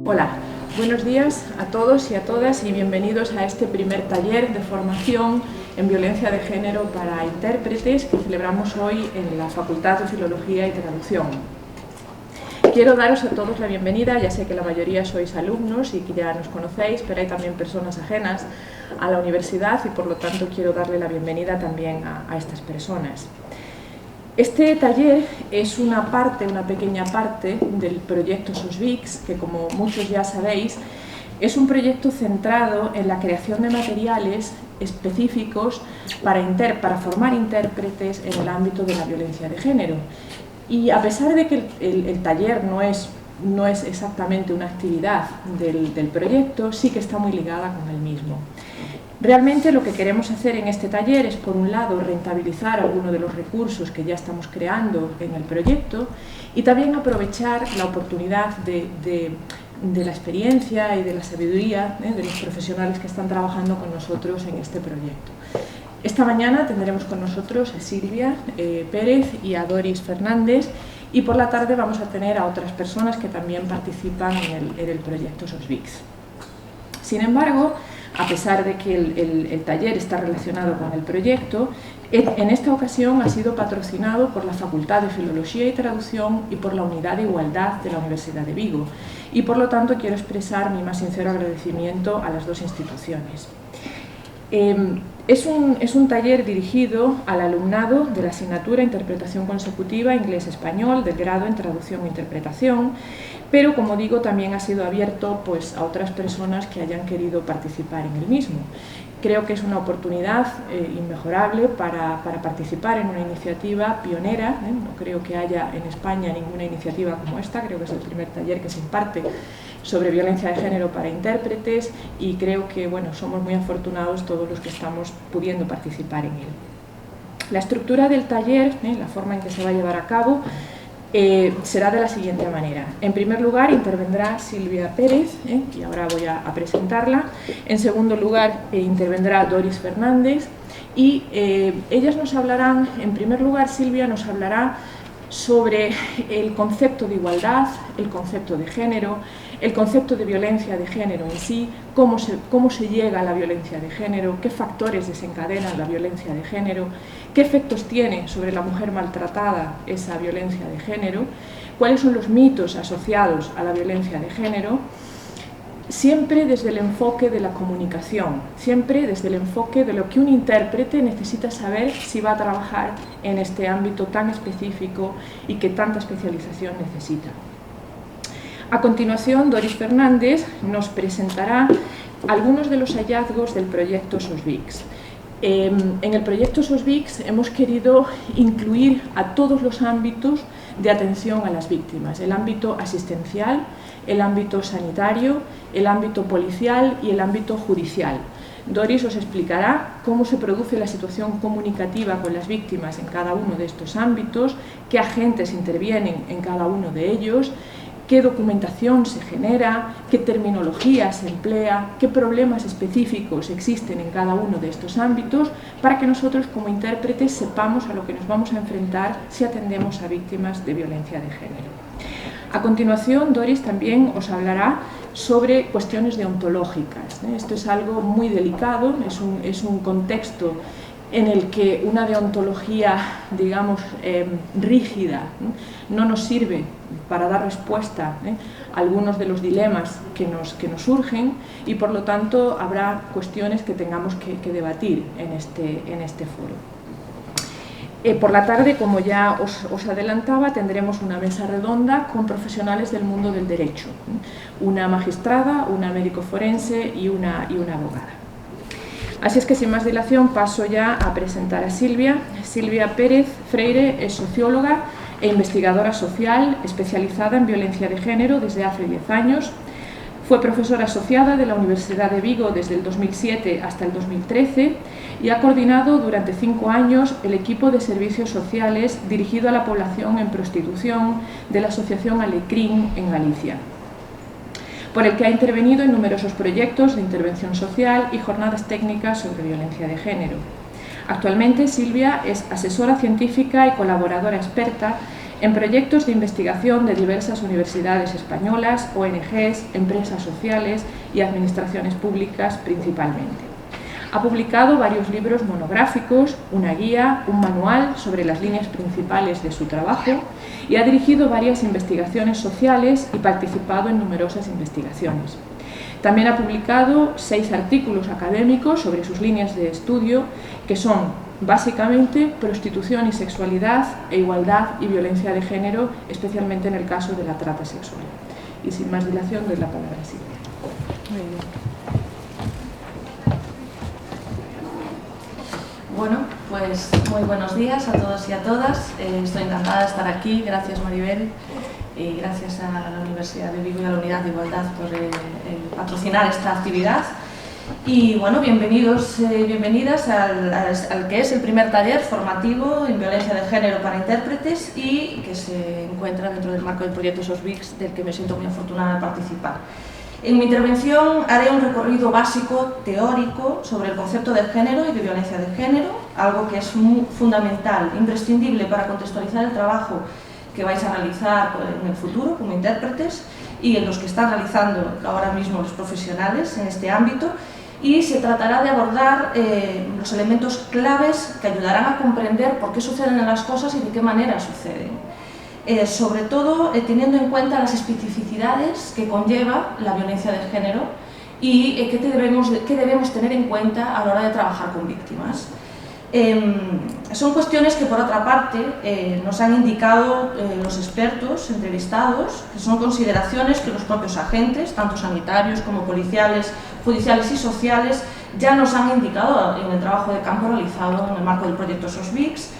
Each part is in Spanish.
Hola, buenos días a todos y a todas y bienvenidos a este primer taller de formación en violencia de género para intérpretes que celebramos hoy en la Facultad de Filología y Traducción. Quiero daros a todos la bienvenida, ya sé que la mayoría sois alumnos y que ya nos conocéis, pero hay también personas ajenas a la universidad y por lo tanto quiero darle la bienvenida también a estas personas. Este taller es una pequeña parte del proyecto SOSVICS, que como muchos ya sabéis, es un proyecto centrado en la creación de materiales específicos para formar intérpretes en el ámbito de la violencia de género. Y a pesar de que el taller no es exactamente una actividad del proyecto, sí que está muy ligada con el mismo. Realmente lo que queremos hacer en este taller es, por un lado, rentabilizar algunos de los recursos que ya estamos creando en el proyecto y también aprovechar la oportunidad de la experiencia y de la sabiduría de los profesionales que están trabajando con nosotros en este proyecto. Esta mañana tendremos con nosotros a Silvia Pérez y a Doris Fernández y por la tarde vamos a tener a otras personas que también participan en el proyecto SOSVICS. Sin embargo, a pesar de que el taller está relacionado con el proyecto, en esta ocasión ha sido patrocinado por la Facultad de Filología y Traducción y por la Unidad de Igualdad de la Universidad de Vigo, y por lo tanto quiero expresar mi más sincero agradecimiento a las dos instituciones. Es un taller dirigido al alumnado de la asignatura Interpretación Consecutiva Inglés-Español del grado en Traducción e Interpretación, pero como digo también ha sido abierto pues, a otras personas que hayan querido participar en el mismo. Creo que es una oportunidad inmejorable para participar en una iniciativa pionera. No creo que haya en España ninguna iniciativa como esta, creo que es el primer taller que se imparte sobre violencia de género para intérpretes y creo que bueno, somos muy afortunados todos los que estamos pudiendo participar en él. La estructura del taller, la forma en que se va a llevar a cabo, será de la siguiente manera. En primer lugar intervendrá Silvia Pérez, y ahora voy a presentarla. En segundo lugar intervendrá Doris Fernández y ellas nos hablarán, en primer lugar Silvia nos hablará sobre el concepto de igualdad, el concepto de género, el concepto de violencia de género en sí, cómo se llega a la violencia de género, qué factores desencadenan la violencia de género, qué efectos tiene sobre la mujer maltratada esa violencia de género, cuáles son los mitos asociados a la violencia de género, siempre desde el enfoque de la comunicación, siempre desde el enfoque de lo que un intérprete necesita saber si va a trabajar en este ámbito tan específico y que tanta especialización necesita. A continuación, Doris Fernández nos presentará algunos de los hallazgos del proyecto SOSVICS. En el proyecto SOSVICS hemos querido incluir a todos los ámbitos de atención a las víctimas, el ámbito asistencial, el ámbito sanitario, el ámbito policial y el ámbito judicial. Doris os explicará cómo se produce la situación comunicativa con las víctimas en cada uno de estos ámbitos, qué agentes intervienen en cada uno de ellos, qué documentación se genera, qué terminología se emplea, qué problemas específicos existen en cada uno de estos ámbitos, para que nosotros como intérpretes sepamos a lo que nos vamos a enfrentar si atendemos a víctimas de violencia de género. A continuación, Doris también os hablará sobre cuestiones deontológicas. Esto es algo muy delicado, es un contexto en el que una deontología, digamos, rígida, no nos sirve para dar respuesta a algunos de los dilemas que nos surgen y por lo tanto habrá cuestiones que tengamos que debatir en este foro. Por la tarde, como ya os adelantaba, tendremos una mesa redonda con profesionales del mundo del derecho, una magistrada, una médico forense y una abogada. Así es que sin más dilación paso ya a presentar a Silvia. Silvia Pérez Freire es socióloga e investigadora social especializada en violencia de género desde hace 10 años. Fue profesora asociada de la Universidad de Vigo desde el 2007 hasta el 2013 y ha coordinado durante 5 años el equipo de servicios sociales dirigido a la población en prostitución de la Asociación Alecrín en Galicia, por el que ha intervenido en numerosos proyectos de intervención social y jornadas técnicas sobre violencia de género. Actualmente Silvia es asesora científica y colaboradora experta en proyectos de investigación de diversas universidades españolas, ONGs, empresas sociales y administraciones públicas principalmente. Ha publicado varios libros monográficos, una guía, un manual sobre las líneas principales de su trabajo y ha dirigido varias investigaciones sociales y participado en numerosas investigaciones. También ha publicado 6 artículos académicos sobre sus líneas de estudio, que son básicamente prostitución y sexualidad e igualdad y violencia de género, especialmente en el caso de la trata sexual. Y sin más dilación, doy la palabra a Silvia. Muy bien. Bueno, pues muy buenos días a todos y a todas. Estoy encantada de estar aquí. Gracias, Maribel, y gracias a la Universidad de Vigo y a la Unidad de Igualdad por patrocinar esta actividad. Y bueno, bienvenidos y bienvenidas al que es el primer taller formativo en violencia de género para intérpretes y que se encuentra dentro del marco del proyecto SOSVICS, del que me siento muy afortunada de participar. En mi intervención haré un recorrido básico teórico sobre el concepto de género y de violencia de género, algo que es muy fundamental, imprescindible para contextualizar el trabajo que vais a realizar en el futuro como intérpretes y en los que están realizando ahora mismo los profesionales en este ámbito, y se tratará de abordar los elementos claves que ayudarán a comprender por qué suceden las cosas y de qué manera suceden. Sobre todo teniendo en cuenta las especificidades que conlleva la violencia de género y qué debemos tener en cuenta a la hora de trabajar con víctimas. Son cuestiones que, por otra parte, nos han indicado los expertos entrevistados, que son consideraciones que los propios agentes, tanto sanitarios como policiales, judiciales y sociales, ya nos han indicado en el trabajo de campo realizado en el marco del proyecto SOSVICS,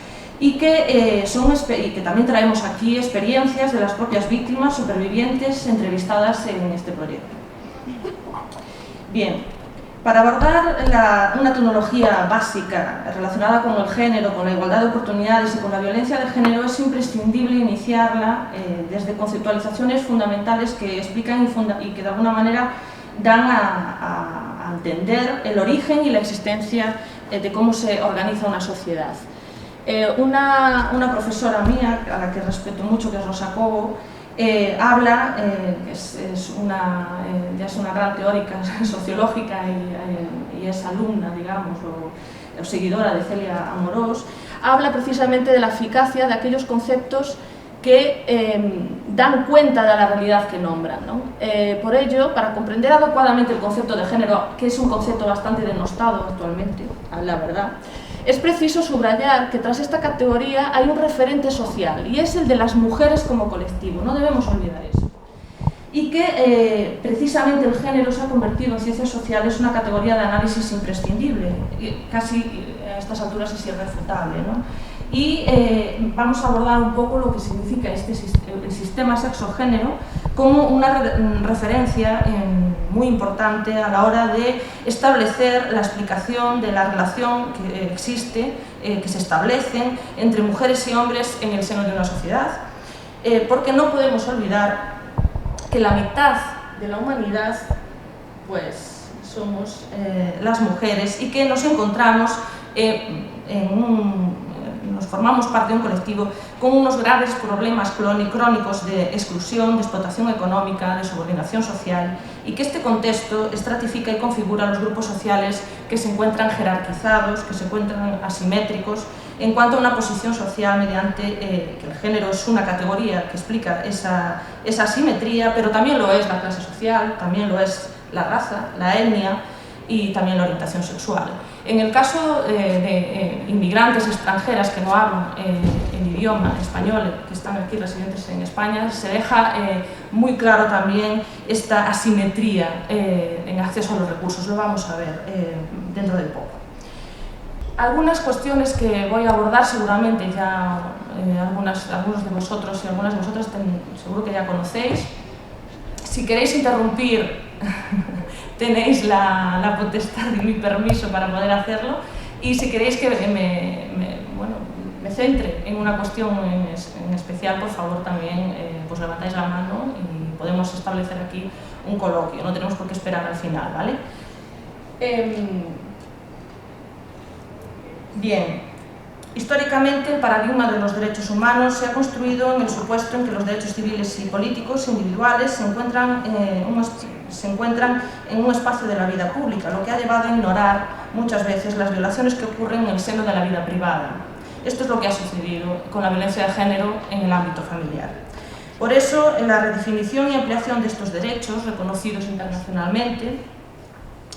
y que también traemos aquí experiencias de las propias víctimas supervivientes entrevistadas en este proyecto. Bien, para abordar una tecnología básica relacionada con el género, con la igualdad de oportunidades y con la violencia de género, es imprescindible iniciarla desde conceptualizaciones fundamentales que explican y que de alguna manera dan a entender el origen y la existencia de cómo se organiza una sociedad. Una profesora mía, a la que respeto mucho, que es Rosa Cobo, habla, ya es una gran teórica sociológica y es alumna, digamos, o seguidora de Celia Amorós, habla precisamente de la eficacia de aquellos conceptos que dan cuenta de la realidad que nombran, ¿no? Por ello, para comprender adecuadamente el concepto de género, que es un concepto bastante denostado actualmente, la verdad, es preciso subrayar que tras esta categoría hay un referente social, y es el de las mujeres como colectivo, no debemos olvidar eso. Y que precisamente el género se ha convertido en ciencias sociales una categoría de análisis imprescindible, casi a estas alturas es irrefutable, ¿no? Y vamos a abordar un poco lo que significa el sistema sexo-género como una referencia muy importante a la hora de establecer la explicación de la relación que existe, que se establecen entre mujeres y hombres en el seno de una sociedad, porque no podemos olvidar que la mitad de la humanidad pues somos las mujeres y que nos encontramos nos formamos parte de un colectivo con unos graves problemas crónicos de exclusión, de explotación económica, de subordinación social, y que este contexto estratifica y configura los grupos sociales que se encuentran jerarquizados, que se encuentran asimétricos en cuanto a una posición social mediante que el género es una categoría que explica esa asimetría, pero también lo es la clase social, también lo es la raza, la etnia y también la orientación sexual. En el caso de inmigrantes extranjeras que no hablan el idioma español, que están aquí residentes en España, se deja muy claro también esta asimetría en acceso a los recursos. Lo vamos a ver dentro de poco. Algunas cuestiones que voy a abordar seguramente ya algunos de vosotros y algunas de vosotras seguro que ya conocéis. Si queréis interrumpir, tenéis la potestad y mi permiso para poder hacerlo, y si queréis que me centre en una cuestión en especial, por favor también pues levantáis la mano y podemos establecer aquí un coloquio, no tenemos por qué esperar al final, ¿vale? Bien, históricamente el paradigma de los derechos humanos se ha construido en el supuesto en que los derechos civiles y políticos individuales se encuentran en un espacio de la vida pública, lo que ha llevado a ignorar muchas veces las violaciones que ocurren en el seno de la vida privada. Esto es lo que ha sucedido con la violencia de género en el ámbito familiar. Por eso, en la redefinición y ampliación de estos derechos, reconocidos internacionalmente,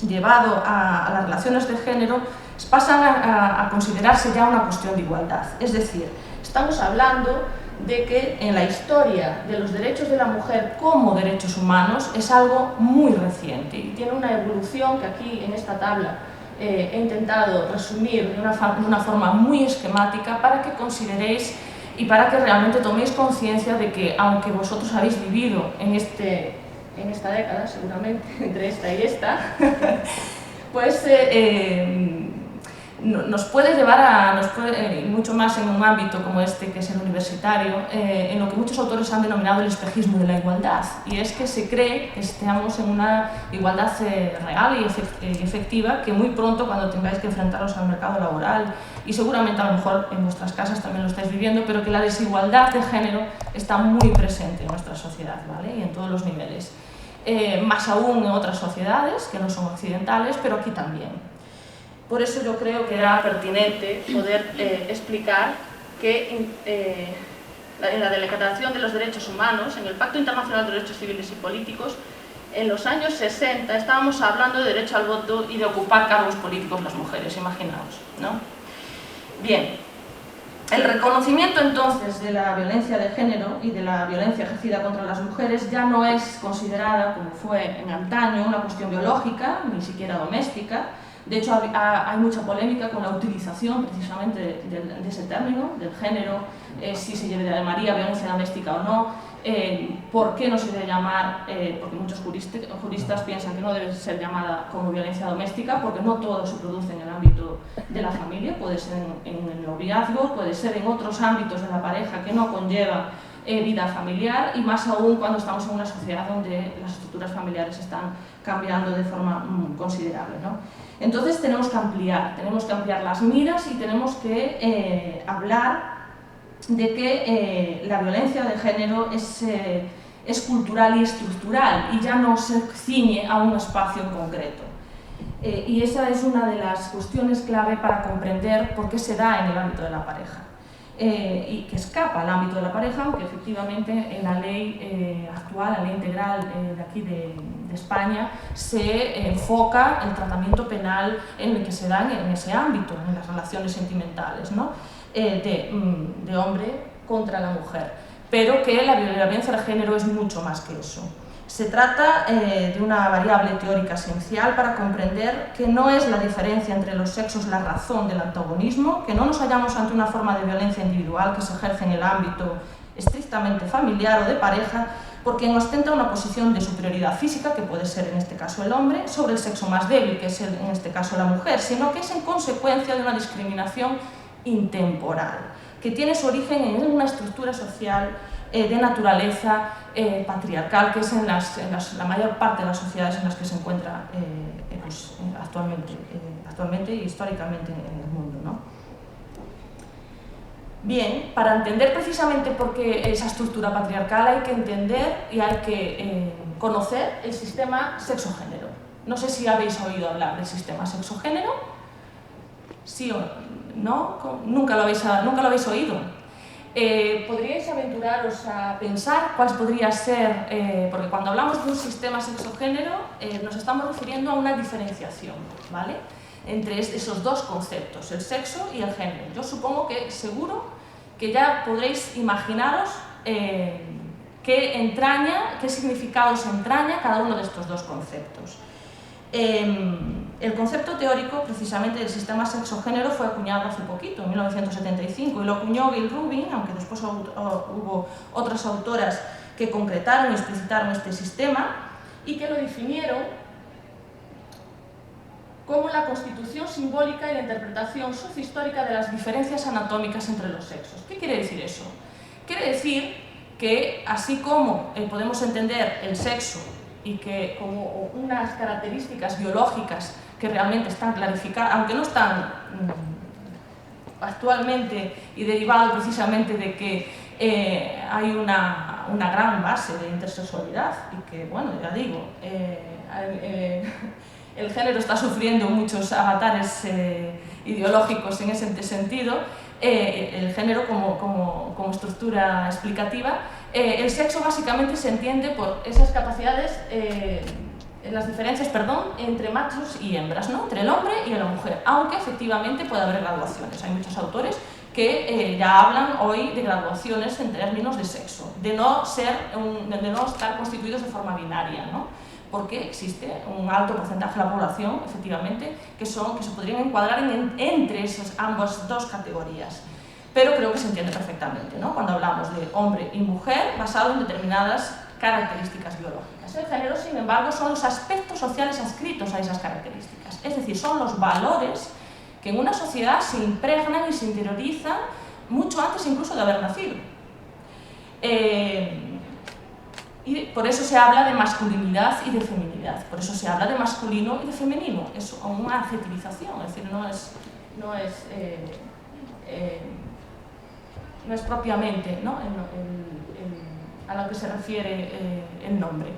llevado a las relaciones de género, pasan a considerarse ya una cuestión de igualdad. Es decir, estamos hablando de que en la historia de los derechos de la mujer como derechos humanos es algo muy reciente y tiene una evolución que aquí en esta tabla he intentado resumir de una forma muy esquemática para que consideréis y para que realmente toméis conciencia de que, aunque vosotros habéis vivido en esta década, seguramente, entre esta y esta, pues nos puede llevar mucho más en un ámbito como este, que es el universitario, en lo que muchos autores han denominado el espejismo de la igualdad, y es que se cree que estamos en una igualdad real y efectiva, que muy pronto, cuando tengáis que enfrentaros al mercado laboral, y seguramente a lo mejor en vuestras casas también lo estáis viviendo, pero que la desigualdad de género está muy presente en nuestra sociedad, ¿vale? Y en todos los niveles. Más aún en otras sociedades que no son occidentales, pero aquí también. Por eso yo creo que era pertinente poder explicar que en la Declaración de los Derechos Humanos, en el Pacto Internacional de Derechos Civiles y Políticos, en los años 60 estábamos hablando de derecho al voto y de ocupar cargos políticos las mujeres, imaginaos, ¿no? Bien, el reconocimiento entonces de la violencia de género y de la violencia ejercida contra las mujeres ya no es considerada, como fue en antaño, una cuestión biológica, ni siquiera doméstica. De hecho, hay mucha polémica con la utilización precisamente de ese término, del género, si se llamaría violencia doméstica o no, por qué no se debe llamar, porque muchos juristas piensan que no debe ser llamada como violencia doméstica, porque no todo se produce en el ámbito de la familia, puede ser en el noviazgo, puede ser en otros ámbitos de la pareja que no conlleva vida familiar, y más aún cuando estamos en una sociedad donde las estructuras familiares están cambiando de forma considerable, ¿no? Entonces tenemos que ampliar las miras y tenemos que hablar de que la violencia de género es cultural y estructural y ya no se ciñe a un espacio en concreto. Y esa es una de las cuestiones clave para comprender por qué se da en el ámbito de la pareja. Y que escapa al ámbito de la pareja, aunque efectivamente en la ley actual, la ley integral de aquí de España, se enfoca el tratamiento penal en el que se da en ese ámbito, en las relaciones sentimentales, ¿no? De hombre contra la mujer, pero que la violencia de género es mucho más que eso. Se trata de una variable teórica esencial para comprender que no es la diferencia entre los sexos la razón del antagonismo, que no nos hallamos ante una forma de violencia individual que se ejerce en el ámbito estrictamente familiar o de pareja, porque ostenta una posición de superioridad física, que puede ser en este caso el hombre, sobre el sexo más débil, que es en este caso la mujer, sino que es en consecuencia de una discriminación intemporal, que tiene su origen en una estructura social de naturaleza patriarcal, que es en la mayor parte de las sociedades en las que se encuentra pues, actualmente y históricamente en el mundo, ¿no? Bien, para entender precisamente por qué esa estructura patriarcal hay que entender y hay que conocer el sistema sexo-género. No sé si habéis oído hablar del sistema sexo-género. ¿Sí o no? ¿Nunca lo habéis oído? ¿Podríais aventuraros a pensar cuál podría ser, porque cuando hablamos de un sistema sexo-género nos estamos refiriendo a una diferenciación, ¿vale?, entre esos dos conceptos, el sexo y el género. Yo supongo que seguro que ya podréis imaginaros qué significados entraña cada uno de estos dos conceptos. El concepto teórico, precisamente, del sistema sexo-género fue acuñado hace poquito, en 1975, y lo acuñó Gayle Rubin, aunque después hubo otras autoras que concretaron y explicitaron este sistema y que lo definieron como la constitución simbólica y la interpretación sociohistórica de las diferencias anatómicas entre los sexos. ¿Qué quiere decir eso? Quiere decir que, así como podemos entender el sexo y que como unas características biológicas que realmente están clarificadas, aunque no están actualmente y derivado precisamente de que hay una gran base de intersexualidad y que, bueno, ya digo, el género está sufriendo muchos avatares ideológicos en ese sentido, el género como estructura explicativa. El sexo básicamente se entiende por esas capacidades, las diferencias, perdón, entre machos y hembras, ¿no? Entre el hombre y la mujer, aunque efectivamente puede haber graduaciones. Hay muchos autores que ya hablan hoy de graduaciones en términos de sexo, de no estar constituidos de forma binaria, ¿no? Porque existe un alto porcentaje de la población, efectivamente, que se podrían encuadrar entre esas ambas dos categorías. Pero creo que se entiende perfectamente, ¿no? Cuando hablamos de hombre y mujer basado en determinadas características biológicas. El género, sin embargo, son los aspectos sociales adscritos a esas características, es decir, son los valores que en una sociedad se impregnan y se interiorizan mucho antes incluso de haber nacido. Y por eso se habla de masculinidad y de feminidad, por eso se habla de masculino y de femenino, es una adjetivización, es decir, no es propiamente, ¿no?, a lo que se refiere el nombre.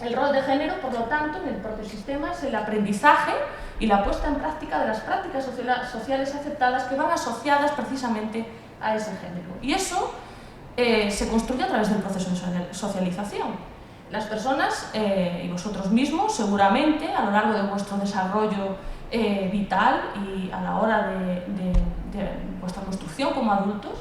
El rol de género, por lo tanto, en el propio sistema es el aprendizaje y la puesta en práctica de las prácticas sociales aceptadas que van asociadas precisamente a ese género. Y eso se construye a través del proceso de socialización. Las personas y vosotros mismos, seguramente, a lo largo de vuestro desarrollo vital y a la hora de vuestra construcción como adultos,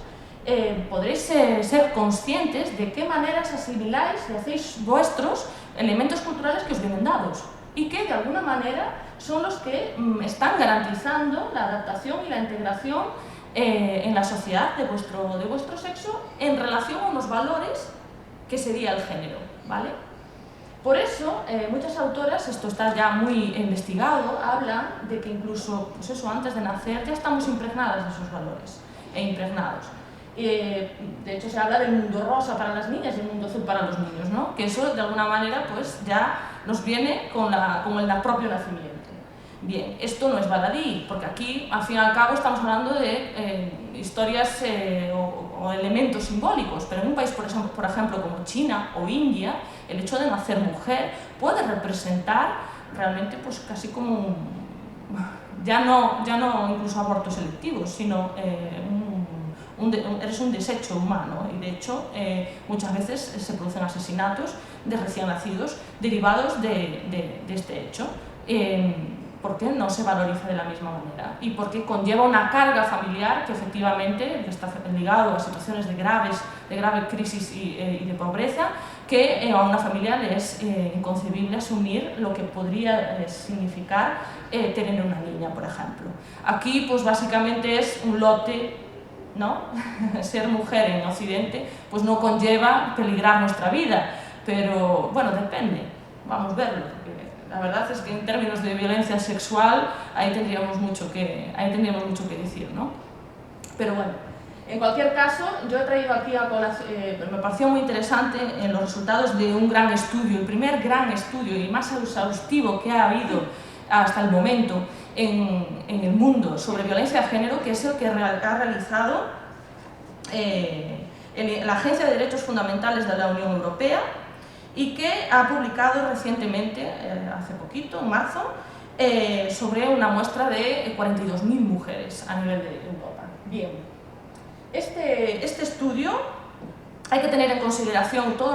podréis ser conscientes de qué maneras asimiláis y hacéis vuestros elementos culturales que os vienen dados y que de alguna manera son los que están garantizando la adaptación y la integración en la sociedad de vuestro sexo en relación a unos valores que sería el género, ¿vale? Por eso, muchas autoras, esto está ya muy investigado, hablan de que incluso, pues eso, antes de nacer ya estamos impregnadas de esos valores e impregnados. De hecho, se habla del mundo rosa para las niñas y el mundo azul para los niños, ¿no? Que eso, de alguna manera, pues ya nos viene con el propio nacimiento. Bien, esto no es baladí, porque aquí, al fin y al cabo, estamos hablando de historias o elementos simbólicos, pero en un país, por ejemplo, como China o India, el hecho de nacer mujer puede representar realmente, pues, casi como ya no incluso abortos selectivos, sino eres un desecho humano, y de hecho muchas veces se producen asesinatos de recién nacidos derivados de este hecho, porque no se valoriza de la misma manera y porque conlleva una carga familiar que efectivamente está ligado a situaciones de grave crisis y de pobreza, que a una familia le es inconcebible asumir lo que podría significar tener una niña, por ejemplo. Aquí, pues básicamente es un lote, ¿no? Ser mujer en Occidente pues no conlleva peligrar nuestra vida, pero bueno, depende, vamos a verlo, porque la verdad es que en términos de violencia sexual ahí tendríamos mucho que decir, ¿no? Pero bueno, en cualquier caso, yo he traído aquí a colación, me pareció muy interesante los resultados de un gran estudio, el primer gran estudio y más exhaustivo que ha habido hasta el momento en el mundo sobre violencia de género, que es el que ha realizado la Agencia de Derechos Fundamentales de la Unión Europea y que ha publicado recientemente, hace poquito, en marzo, sobre una muestra de 42.000 mujeres a nivel de Europa. Bien, este estudio hay que tener en consideración todo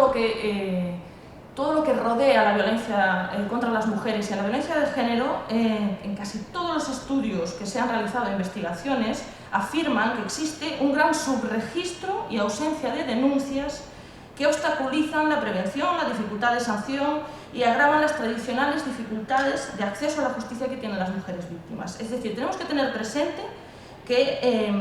lo que rodea la violencia contra las mujeres y a la violencia de género. En casi todos los estudios que se han realizado, investigaciones, afirman que existe un gran subregistro y ausencia de denuncias que obstaculizan la prevención, la dificultad de sanción y agravan las tradicionales dificultades de acceso a la justicia que tienen las mujeres víctimas. Es decir, tenemos que tener presente que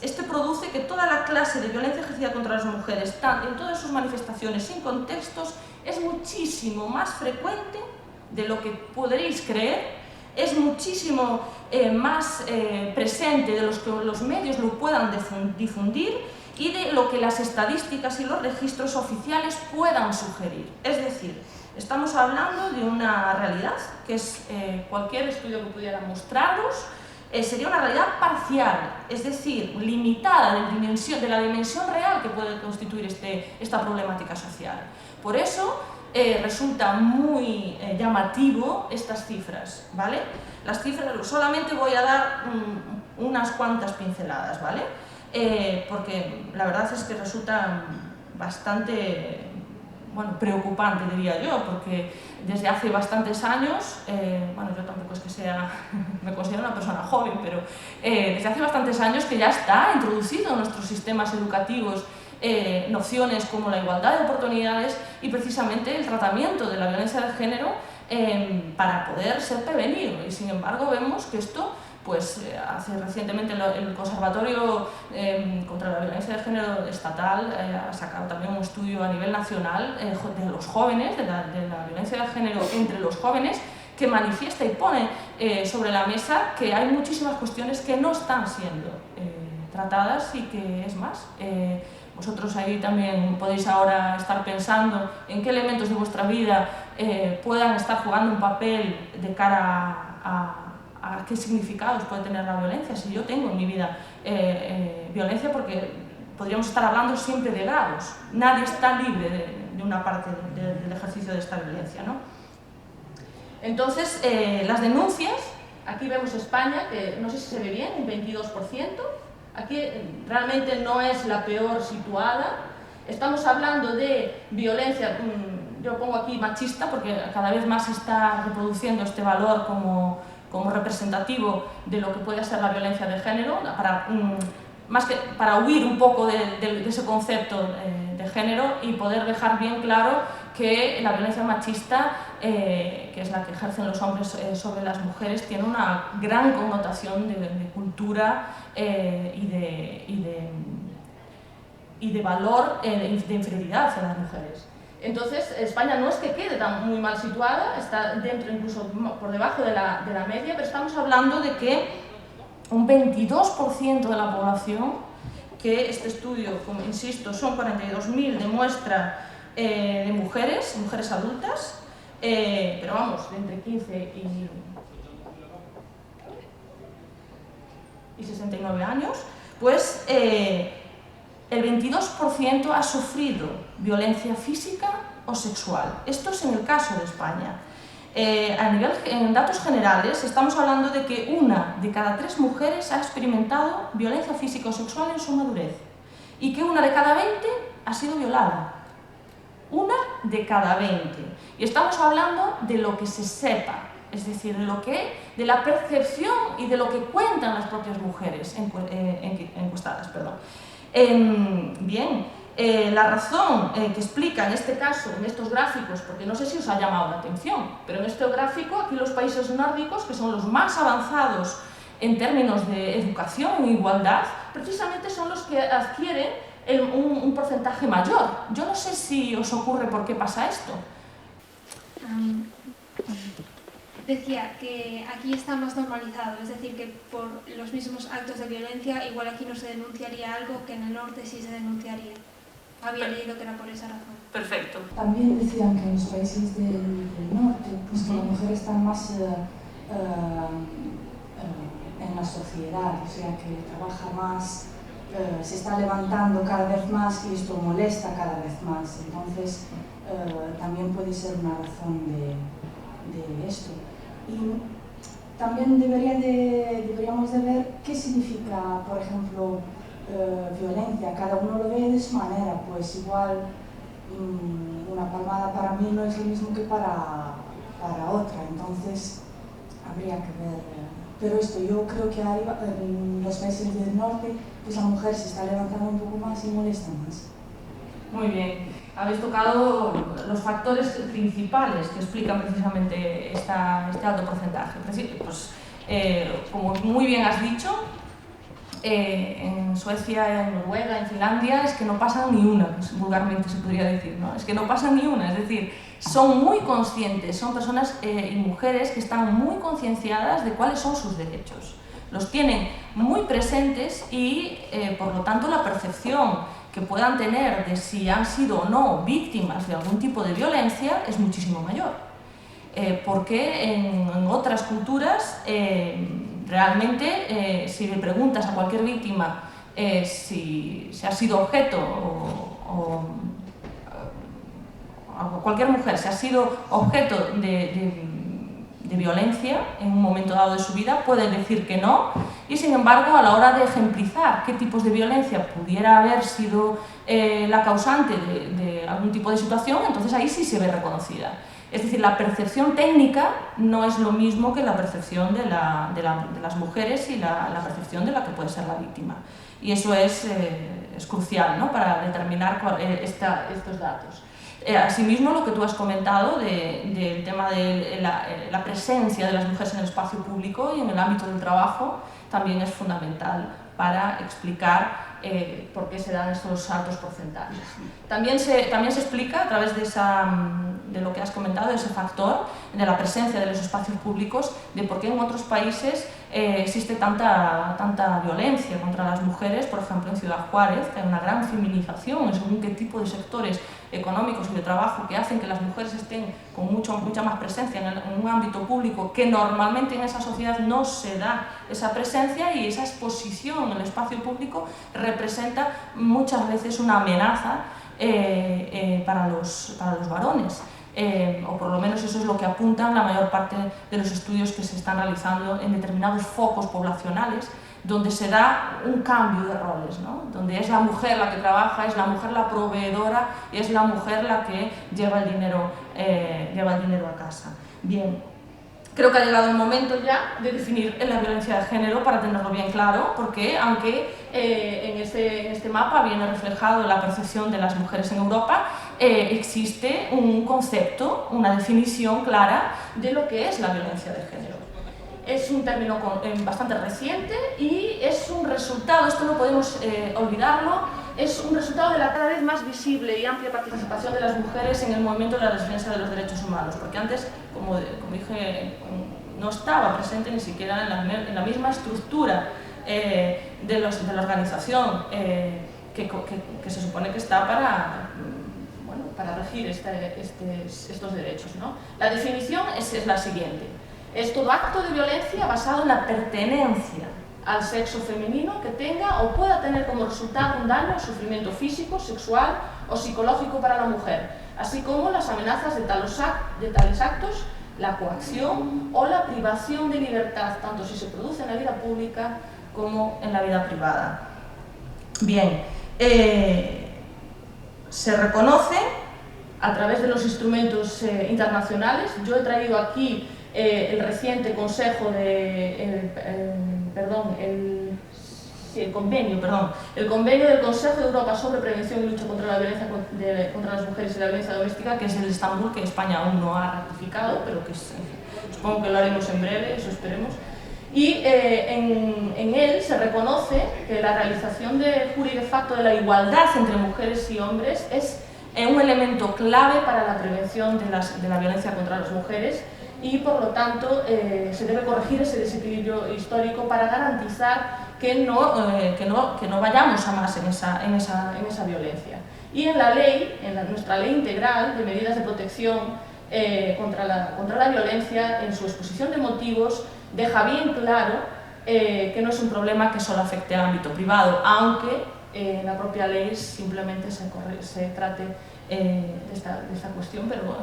esto produce que toda la clase de violencia ejercida contra las mujeres, en todas sus manifestaciones, sin contextos, es muchísimo más frecuente de lo que podréis creer, es muchísimo más presente de los que los medios lo puedan difundir y de lo que las estadísticas y los registros oficiales puedan sugerir. Es decir, estamos hablando de una realidad que es cualquier estudio que pudiera mostraros, sería una realidad parcial, es decir, limitada de la dimensión real que puede constituir esta problemática social. Por eso resulta muy llamativo estas cifras, ¿vale? Las cifras, solamente voy a dar unas cuantas pinceladas, ¿vale? Porque la verdad es que resulta bastante preocupante, diría yo, porque desde hace bastantes años, yo tampoco es que sea, me considero una persona joven, pero desde hace bastantes años que ya está introducido en nuestros sistemas educativos nociones como la igualdad de oportunidades y precisamente el tratamiento de la violencia de género para poder ser prevenido. Y sin embargo vemos que esto, pues hace recientemente el Conservatorio contra la Violencia de Género estatal ha sacado también un estudio a nivel nacional de los jóvenes, de la violencia de género entre los jóvenes, que manifiesta y pone sobre la mesa que hay muchísimas cuestiones que no están siendo tratadas y que es más. Vosotros ahí también podéis ahora estar pensando en qué elementos de vuestra vida puedan estar jugando un papel de cara a qué significados puede tener la violencia. Si yo tengo en mi vida violencia, porque podríamos estar hablando siempre de grados. Nadie está libre de una parte del ejercicio de esta violencia, ¿no? Entonces, las denuncias, aquí vemos España, que no sé si se ve bien, un 22%. Aquí realmente no es la peor situada. Estamos hablando de violencia, yo pongo aquí machista porque cada vez más se está reproduciendo este valor como representativo de lo que puede ser la violencia de género, más que para huir un poco de ese concepto de género y poder dejar bien claro que la violencia machista, que es la que ejercen los hombres sobre las mujeres, tiene una gran connotación de cultura y de valor de inferioridad hacia las mujeres. Entonces, España no es que quede tan muy mal situada, está dentro, incluso por debajo de la media, pero estamos hablando de que un 22% de la población, que este estudio, como insisto, son 42.000 de muestra de mujeres adultas, pero vamos, de entre 15 y 69 años, pues el 22% ha sufrido violencia física o sexual. Esto es en el caso de España. En datos generales estamos hablando de que 1 de cada 3 mujeres ha experimentado violencia física o sexual en su madurez y que 1 de cada 20 ha sido violada. 1 de cada 20. Y estamos hablando de lo que se sepa, es decir, de la percepción y de lo que cuentan las propias mujeres encuestadas. La razón que explica en este caso, en estos gráficos, porque no sé si os ha llamado la atención, pero en este gráfico aquí los países nórdicos, que son los más avanzados en términos de educación e igualdad, precisamente son los que adquieren un porcentaje mayor. Yo no sé si os ocurre por qué pasa esto. Decía que aquí está más normalizado, es decir, que por los mismos actos de violencia, igual aquí no se denunciaría algo que en el norte sí se denunciaría. Había leído que era por esa razón. Perfecto. También decían que en los países del norte, pues que la mujer está más en la sociedad, o sea, que trabaja más, se está levantando cada vez más y esto molesta cada vez más. Entonces, también puede ser una razón de esto. Y también deberíamos de ver qué significa, por ejemplo, violencia. Cada uno lo ve de su manera, pues igual una palmada para mí no es lo mismo que para otra, entonces habría que ver. Pero esto, yo creo que en los países del norte, pues la mujer se está levantando un poco más y molesta más. Muy bien. Habéis tocado los factores principales que explican precisamente este alto porcentaje. Pues, como muy bien has dicho, en Suecia, en Noruega, en Finlandia, es que no pasan ni una, vulgarmente se podría decir, ¿no? Es que no pasan ni una, es decir, son muy conscientes, son personas y mujeres que están muy concienciadas de cuáles son sus derechos. Los tienen muy presentes y, por lo tanto, la percepción que puedan tener de si han sido o no víctimas de algún tipo de violencia es muchísimo mayor. Porque en otras culturas, Realmente, si le preguntas a cualquier víctima si ha sido objeto a cualquier mujer, si ha sido objeto de violencia en un momento dado de su vida, puede decir que no, y sin embargo a la hora de ejemplizar qué tipos de violencia pudiera haber sido la causante de algún tipo de situación, entonces ahí sí se ve reconocida. Es decir, la percepción técnica no es lo mismo que la percepción de las mujeres y la percepción de la que puede ser la víctima. Y eso es crucial, ¿no?, para determinar estos datos. Asimismo, lo que tú has comentado del tema de la presencia de las mujeres en el espacio público y en el ámbito del trabajo también es fundamental para explicar por qué se dan estos altos porcentajes. También se explica a través de lo que has comentado, de ese factor de la presencia de los espacios públicos, de por qué en otros países existe tanta violencia contra las mujeres. Por ejemplo, en Ciudad Juárez hay una gran feminización en según qué tipo de sectores económicos y de trabajo que hacen que las mujeres estén con mucha más presencia en un ámbito público, que normalmente en esa sociedad no se da esa presencia, y esa exposición en el espacio público representa muchas veces una amenaza para los varones. O por lo menos eso es lo que apuntan la mayor parte de los estudios que se están realizando en determinados focos poblacionales, donde se da un cambio de roles, ¿no?, donde es la mujer la que trabaja, es la mujer la proveedora y es la mujer la que lleva el dinero a casa. Bien, creo que ha llegado el momento ya de definir la violencia de género para tenerlo bien claro, porque aunque en este mapa viene reflejado la percepción de las mujeres en Europa, existe un concepto, una definición clara de lo que es la violencia de género. Es un término bastante reciente y es un resultado, esto no podemos olvidarlo, es un resultado de la cada vez más visible y amplia participación de las mujeres en el movimiento de la defensa de los derechos humanos, porque antes, como dije, no estaba presente ni siquiera en la misma estructura de la organización que se supone que está para regir estos derechos, ¿no? La definición es la siguiente: es todo acto de violencia basado en la pertenencia al sexo femenino que tenga o pueda tener como resultado un daño o sufrimiento físico, sexual o psicológico para la mujer, así como las amenazas de tales actos, la coacción o la privación de libertad, tanto si se produce en la vida pública como en la vida privada. Bien, se reconoce a través de los instrumentos internacionales. Yo he traído aquí el reciente consejo el convenio del Consejo de Europa sobre prevención y lucha contra la violencia contra las mujeres y la violencia doméstica, que es el de Estambul, que España aún no ha ratificado, pero que supongo que lo haremos en breve, eso esperemos. Y en él se reconoce que la realización de jure y de facto de la igualdad entre mujeres y hombres es un elemento clave para la prevención de la violencia contra las mujeres, y por lo tanto se debe corregir ese desequilibrio histórico para garantizar que no vayamos a más en esa violencia. Y en la ley, nuestra ley integral de medidas de protección contra la violencia, en su exposición de motivos, deja bien claro que no es un problema que solo afecte al ámbito privado, aunque en la propia ley simplemente se trate de esta cuestión, pero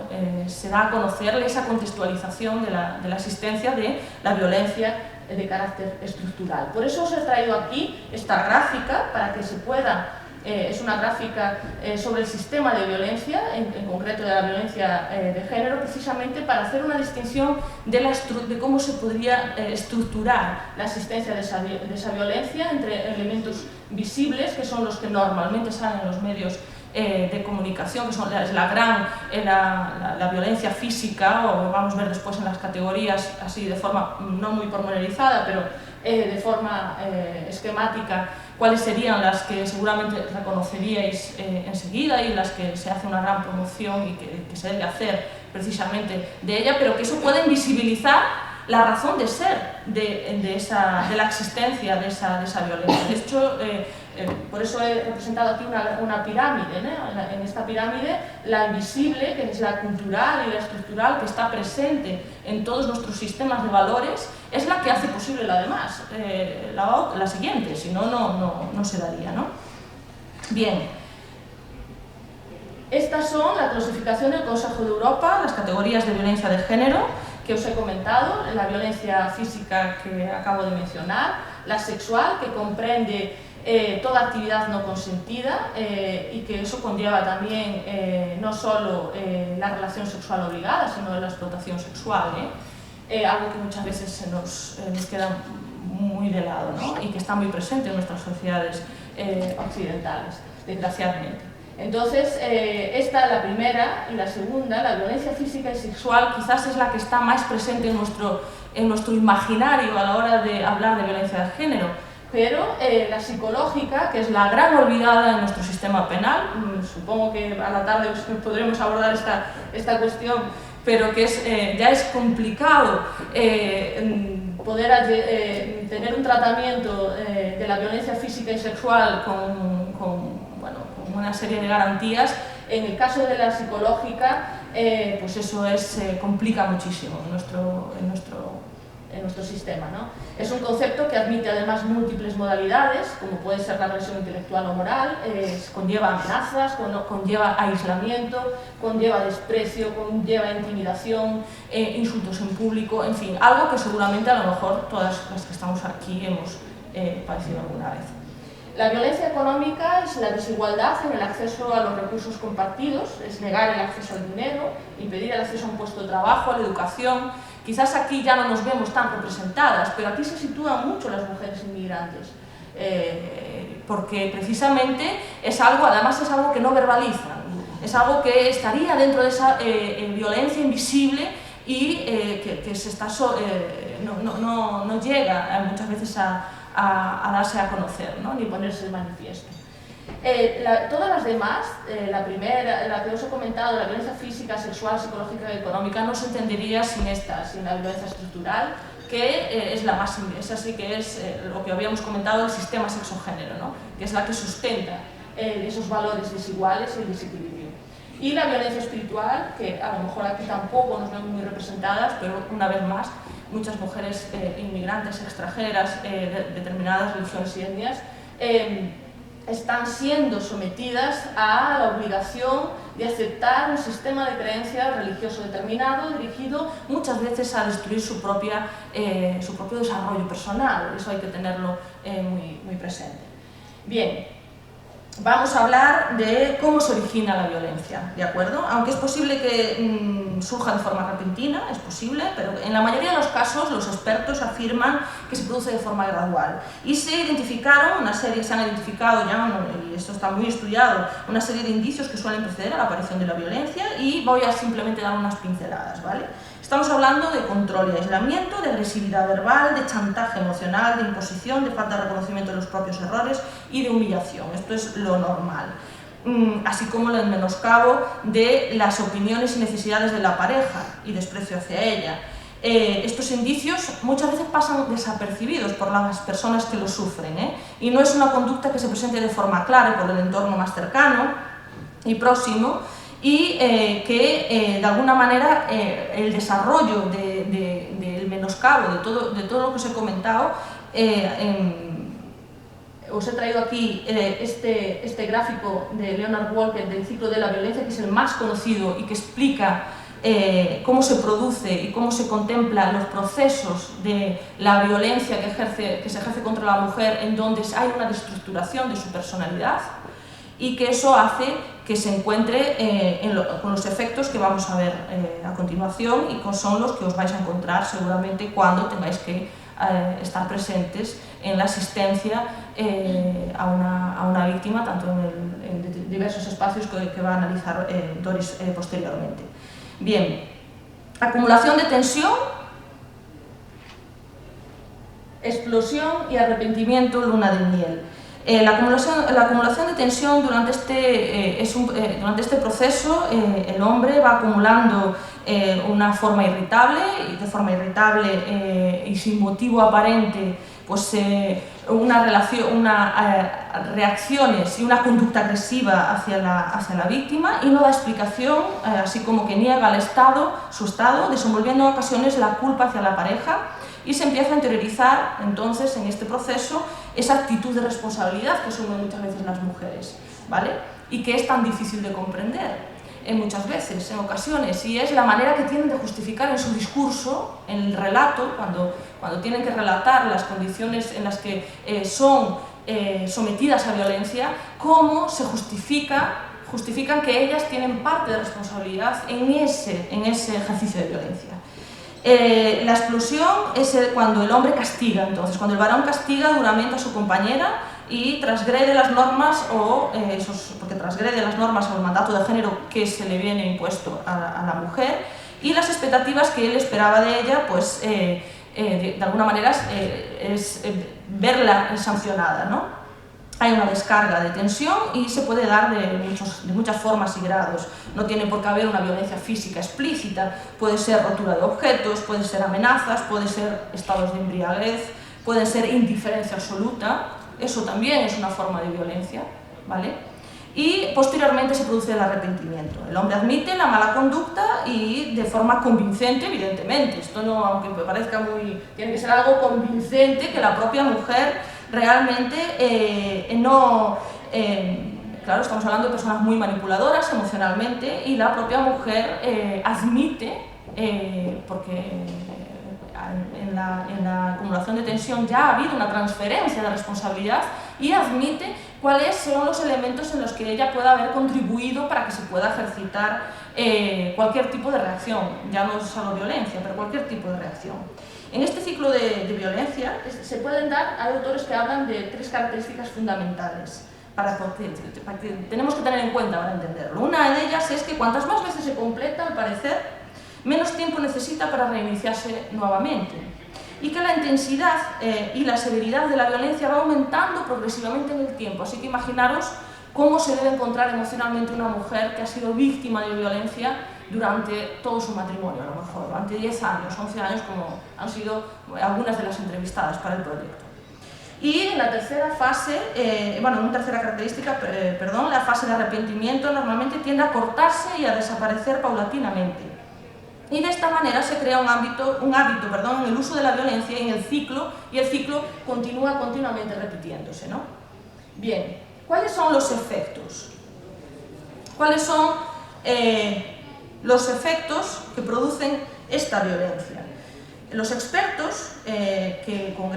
se da a conocer esa contextualización de la existencia de la violencia de carácter estructural. Por eso os he traído aquí esta gráfica, para que se pueda, es una gráfica sobre el sistema de violencia, en concreto de la violencia de género, precisamente para hacer una distinción de cómo se podría estructurar la existencia de esa violencia entre elementos visibles, que son los que normalmente salen en los medios de comunicación, que son la violencia física, o vamos a ver después en las categorías así de forma no muy pormenorizada, pero de forma esquemática, cuáles serían las que seguramente reconoceríais enseguida y las que se hace una gran promoción y que se debe hacer precisamente de ella, pero que eso puede invisibilizar la razón de ser de la existencia de esa violencia. De hecho, por eso he representado aquí una pirámide, ¿no? En esta pirámide, la invisible, que es la cultural y la estructural, que está presente en todos nuestros sistemas de valores, es la que hace posible la demás, la siguiente, si no, no se daría, ¿no? Bien, estas son la clasificación del Consejo de Europa, las categorías de violencia de género que os he comentado, la violencia física que acabo de mencionar, la sexual, que comprende toda actividad no consentida y que eso conlleva también no solo la relación sexual obligada, sino la explotación sexual, algo que muchas veces se nos queda muy de lado, ¿no? Y que está muy presente en nuestras sociedades occidentales, desgraciadamente. Entonces, esta es la primera, y la segunda, la violencia física y sexual, quizás es la que está más presente en nuestro imaginario a la hora de hablar de violencia de género, pero la psicológica, que es la gran olvidada en nuestro sistema penal, supongo que a la tarde podremos abordar esta cuestión, pero que ya es complicado poder tener un tratamiento de la violencia física y sexual con una serie de garantías. En el caso de la psicológica, pues eso complica muchísimo en nuestro sistema, ¿no? Es un concepto que admite además múltiples modalidades, como puede ser la agresión intelectual o moral, conlleva amenazas, conlleva aislamiento, conlleva desprecio, conlleva intimidación, insultos en público, en fin, algo que seguramente a lo mejor todas las que estamos aquí hemos padecido alguna vez. La violencia económica es la desigualdad en el acceso a los recursos compartidos, es negar el acceso al dinero, impedir el acceso a un puesto de trabajo, a la educación. Quizás aquí ya no nos vemos tan representadas, pero aquí se sitúan mucho las mujeres inmigrantes, porque precisamente además es algo que no verbalizan, es algo que estaría dentro de esa violencia invisible y que no llega muchas veces a darse a conocer, ¿no? Ni ponerse de manifiesto. Todas las demás, la primera, la que os he comentado, la violencia física, sexual, psicológica y económica, no se entendería sin la violencia estructural, que es la más, esa sí que es lo que habíamos comentado, el sistema sexo-género, ¿no? Que es la que sustenta esos valores desiguales y el desequilibrio. Y la violencia espiritual, que a lo mejor aquí tampoco nos vemos muy representadas, pero una vez más, muchas mujeres inmigrantes, extranjeras, de determinadas religiones y etnias, están siendo sometidas a la obligación de aceptar un sistema de creencias religioso determinado, dirigido muchas veces a destruir su propio desarrollo personal. Eso hay que tenerlo muy presente. Bien. Vamos a hablar de cómo se origina la violencia, ¿de acuerdo? Aunque es posible que surja de forma repentina, es posible, pero en la mayoría de los casos los expertos afirman que se produce de forma gradual. Y se han identificado ya, y esto está muy estudiado, una serie de indicios que suelen preceder a la aparición de la violencia, y voy a simplemente dar unas pinceladas, ¿vale? Estamos hablando de control y aislamiento, de agresividad verbal, de chantaje emocional, de imposición, de falta de reconocimiento de los propios errores y de humillación. Esto es lo normal. Así como el menoscabo de las opiniones y necesidades de la pareja y desprecio hacia ella. Estos indicios muchas veces pasan desapercibidos por las personas que lo sufren, y no es una conducta que se presente de forma clara por el entorno más cercano y próximo, y que de alguna manera el desarrollo del menoscabo de todo lo que os he comentado, os he traído aquí este gráfico de Leonard Walker del ciclo de la violencia, que es el más conocido y que explica cómo se produce y cómo se contemplan los procesos de la violencia que se ejerce contra la mujer, en donde hay una destructuración de su personalidad, y que eso hace que se encuentre con los efectos que vamos a ver a continuación, y que son los que os vais a encontrar seguramente cuando tengáis que estar presentes en la asistencia a una víctima, tanto en diversos espacios que va a analizar Doris posteriormente. Bien, acumulación de tensión, explosión y arrepentimiento, luna de miel. La acumulación de tensión durante este proceso, el hombre va acumulando una forma irritable, y de forma irritable y sin motivo aparente, pues reacciones y una conducta agresiva hacia la víctima, y no da explicación, así como que niega su estado, desenvolviendo en ocasiones la culpa hacia la pareja, y se empieza a interiorizar entonces en este proceso esa actitud de responsabilidad que asumen muchas veces las mujeres, ¿vale? Y que es tan difícil de comprender muchas veces, en ocasiones, y es la manera que tienen de justificar en su discurso, en el relato, cuando tienen que relatar las condiciones en las que son sometidas a violencia, cómo se justifican que ellas tienen parte de responsabilidad en ese ejercicio de violencia. La explosión es cuando el hombre castiga, entonces, cuando el varón castiga duramente a su compañera y transgrede las normas porque transgrede las normas o el mandato de género que se le viene impuesto a la mujer, y las expectativas que él esperaba de ella, pues de alguna manera es verla sancionada, ¿no? Hay una descarga de tensión y se puede dar de muchas formas y grados. No tiene por qué haber una violencia física explícita, puede ser rotura de objetos, puede ser amenazas, puede ser estados de embriaguez, puede ser indiferencia absoluta. Eso también es una forma de violencia, ¿vale? Y posteriormente se produce el arrepentimiento. El hombre admite la mala conducta y de forma convincente, evidentemente. Esto no, aunque me parezca tiene que ser algo convincente, que la propia mujer realmente claro, estamos hablando de personas muy manipuladoras emocionalmente, y la propia mujer admite, porque en la acumulación de tensión ya ha habido una transferencia de responsabilidad, y admite cuáles son los elementos en los que ella pueda haber contribuido para que se pueda ejercitar cualquier tipo de reacción, ya no solo violencia, pero cualquier tipo de reacción. En este ciclo de violencia se pueden dar, hay autores que hablan de 3 características fundamentales que tenemos que tener en cuenta para entenderlo. Una de ellas es que cuantas más veces se completa, al parecer, menos tiempo necesita para reiniciarse nuevamente, y que la intensidad y la severidad de la violencia va aumentando progresivamente en el tiempo. Así que imaginaros cómo se debe encontrar emocionalmente una mujer que ha sido víctima de violencia durante todo su matrimonio, a lo mejor, durante 10 años, 11 años, como han sido algunas de las entrevistadas para el proyecto. Y en la tercera fase, una tercera característica, la fase de arrepentimiento normalmente tiende a cortarse y a desaparecer paulatinamente. Y de esta manera se crea un hábito en el uso de la violencia y el ciclo continúa continuamente repitiéndose, ¿no? Bien, ¿cuáles son los efectos? ¿Cuáles son los efectos que producen esta violencia? Los expertos, que con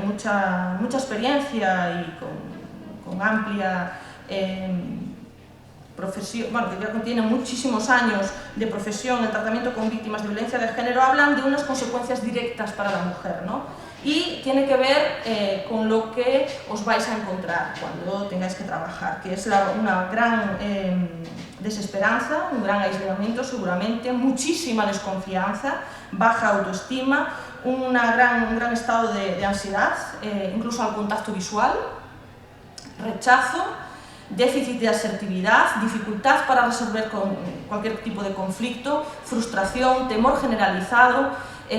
mucha experiencia y con amplia profesión, que ya contienen muchísimos años de profesión en el tratamiento con víctimas de violencia de género, hablan de unas consecuencias directas para la mujer, ¿no? Y tiene que ver con lo que os vais a encontrar cuando tengáis que trabajar, que es una gran desesperanza, un gran aislamiento seguramente, muchísima desconfianza, baja autoestima, un gran estado de ansiedad, incluso al contacto visual, rechazo, déficit de asertividad, dificultad para resolver cualquier tipo de conflicto, frustración, temor generalizado,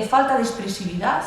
falta de expresividad,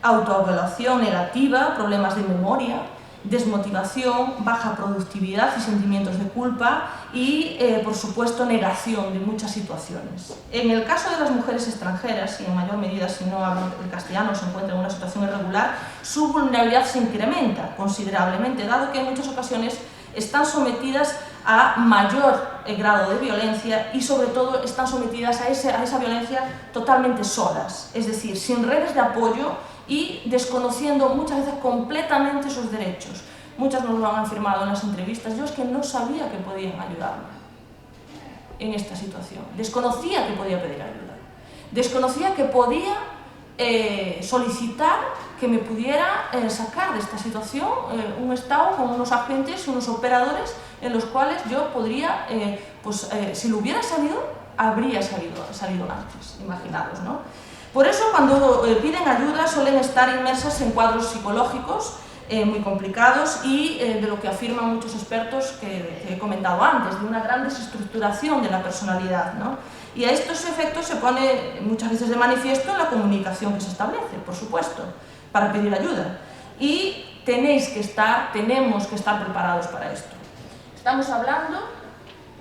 autoevaluación negativa, problemas de memoria, desmotivación, baja productividad y sentimientos de culpa y, por supuesto, negación de muchas situaciones. En el caso de las mujeres extranjeras, y en mayor medida si no hablan el castellano o se encuentran en una situación irregular, su vulnerabilidad se incrementa considerablemente, dado que en muchas ocasiones están sometidas a mayor grado de violencia y, sobre todo, están sometidas a esa violencia totalmente solas, es decir, sin redes de apoyo y desconociendo muchas veces completamente sus derechos. Muchas nos lo han afirmado en las entrevistas. Yo es que no sabía que podían ayudarme en esta situación. Desconocía que podía pedir ayuda. Desconocía que podía solicitar que me pudiera sacar de esta situación un Estado con unos agentes, unos operadores en los cuales yo podría, si lo hubiera sabido, habría salido antes, imaginaros, ¿no? Por eso, cuando piden ayuda, suelen estar inmersas en cuadros psicológicos muy complicados y de lo que afirman muchos expertos que he comentado antes, de una gran desestructuración de la personalidad, ¿no? Y a estos efectos se pone muchas veces de manifiesto en la comunicación que se establece, por supuesto, para pedir ayuda. Y tenemos que estar preparados para esto. Estamos hablando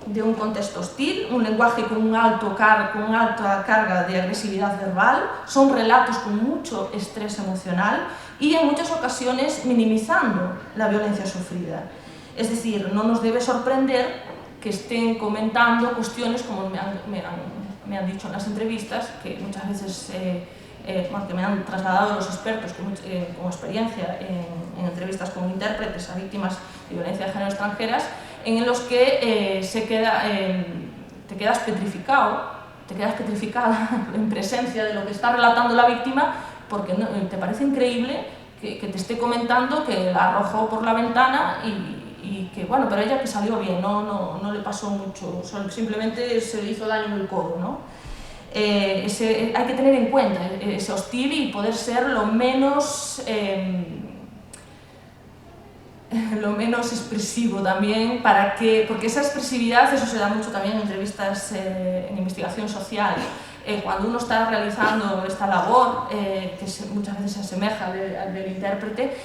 de un contexto hostil, un lenguaje con una alta carga de agresividad verbal, son relatos con mucho estrés emocional y en muchas ocasiones minimizando la violencia sufrida. Es decir, no nos debe sorprender que estén comentando cuestiones como me han dicho en las entrevistas, que muchas veces que me han trasladado los expertos como experiencia en entrevistas con intérpretes a víctimas de violencia de género extranjeras, en los que te quedas petrificada en presencia de lo que está relatando la víctima, porque te parece increíble que te esté comentando que la arrojó por la ventana y que, bueno, pero ella que salió bien, no le pasó mucho, simplemente se le hizo daño en el codo, ¿no? Hay que tener en cuenta ese hostil y poder ser lo menos expresivo también, porque esa expresividad, eso se da mucho también en entrevistas en investigación social. Cuando uno está realizando esta labor, que muchas veces se asemeja al del intérprete,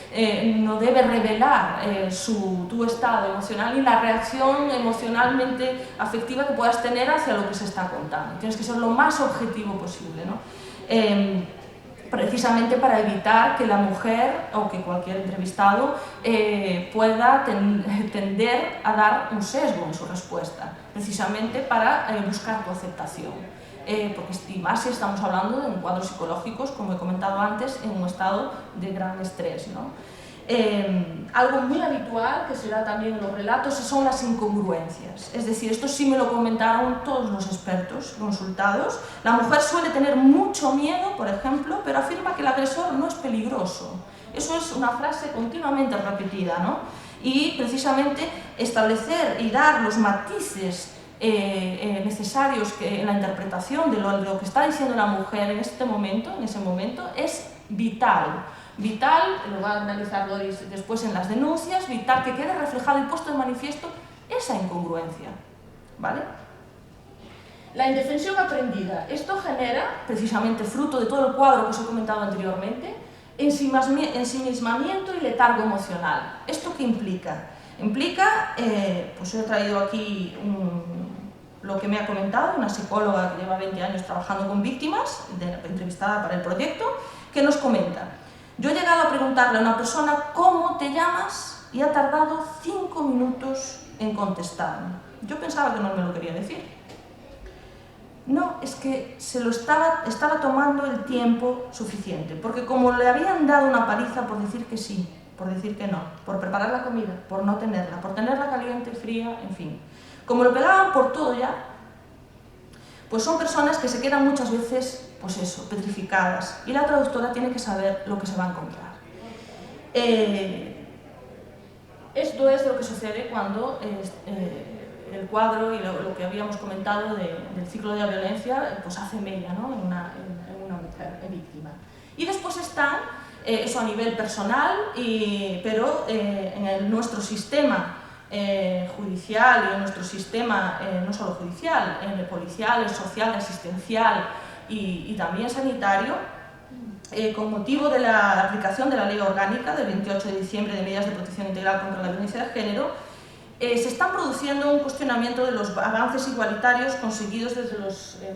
no debe revelar tu estado emocional y la reacción emocionalmente afectiva que puedas tener hacia lo que se está contando. Tienes que ser lo más objetivo posible, ¿no? Precisamente para evitar que la mujer o que cualquier entrevistado pueda tender a dar un sesgo en su respuesta, precisamente para buscar tu aceptación. Porque más si estamos hablando de cuadros psicológicos, como he comentado antes, en un estado de gran estrés, ¿no? Algo muy habitual que se da también en los relatos son las incongruencias. Es decir, esto sí me lo comentaron todos los expertos consultados. La mujer suele tener mucho miedo, por ejemplo, pero afirma que el agresor no es peligroso. Eso es una frase continuamente repetida, ¿no? Y precisamente establecer y dar los matices necesarios en la interpretación de lo que está diciendo la mujer en ese momento, es vital. Vital, lo va a analizar Doris después en las denuncias, vital que quede reflejado y puesto de manifiesto esa incongruencia, ¿vale? La indefensión aprendida. Esto genera, precisamente fruto de todo el cuadro que os he comentado anteriormente, ensimismamiento y letargo emocional. ¿Esto qué implica? Implica, pues he traído aquí lo que me ha comentado una psicóloga que lleva 20 años trabajando con víctimas, entrevistada para el proyecto, que nos comenta: yo he llegado a preguntarle a una persona ¿cómo te llamas? Y ha tardado 5 minutos en contestarme. Yo pensaba que no me lo quería decir. No, es que se lo estaba tomando el tiempo suficiente, porque como le habían dado una paliza por decir que sí, por decir que no, por preparar la comida, por no tenerla, por tenerla caliente, fría, en fin. Como lo pegaban por todo ya, pues son personas que se quedan muchas veces, pues eso, petrificadas, y la traductora tiene que saber lo que se va a encontrar. Esto es lo que sucede cuando el cuadro y lo que habíamos comentado del ciclo de la violencia pues hace mella, ¿no? en una mujer víctima. Y después están, eso a nivel personal, pero en nuestro sistema judicial y en nuestro sistema no solo judicial, en el policial, el social, el asistencial y también sanitario, con motivo de la aplicación de la Ley Orgánica del 28 de diciembre de Medidas de Protección Integral contra la Violencia de Género, se están produciendo un cuestionamiento de los avances igualitarios conseguidos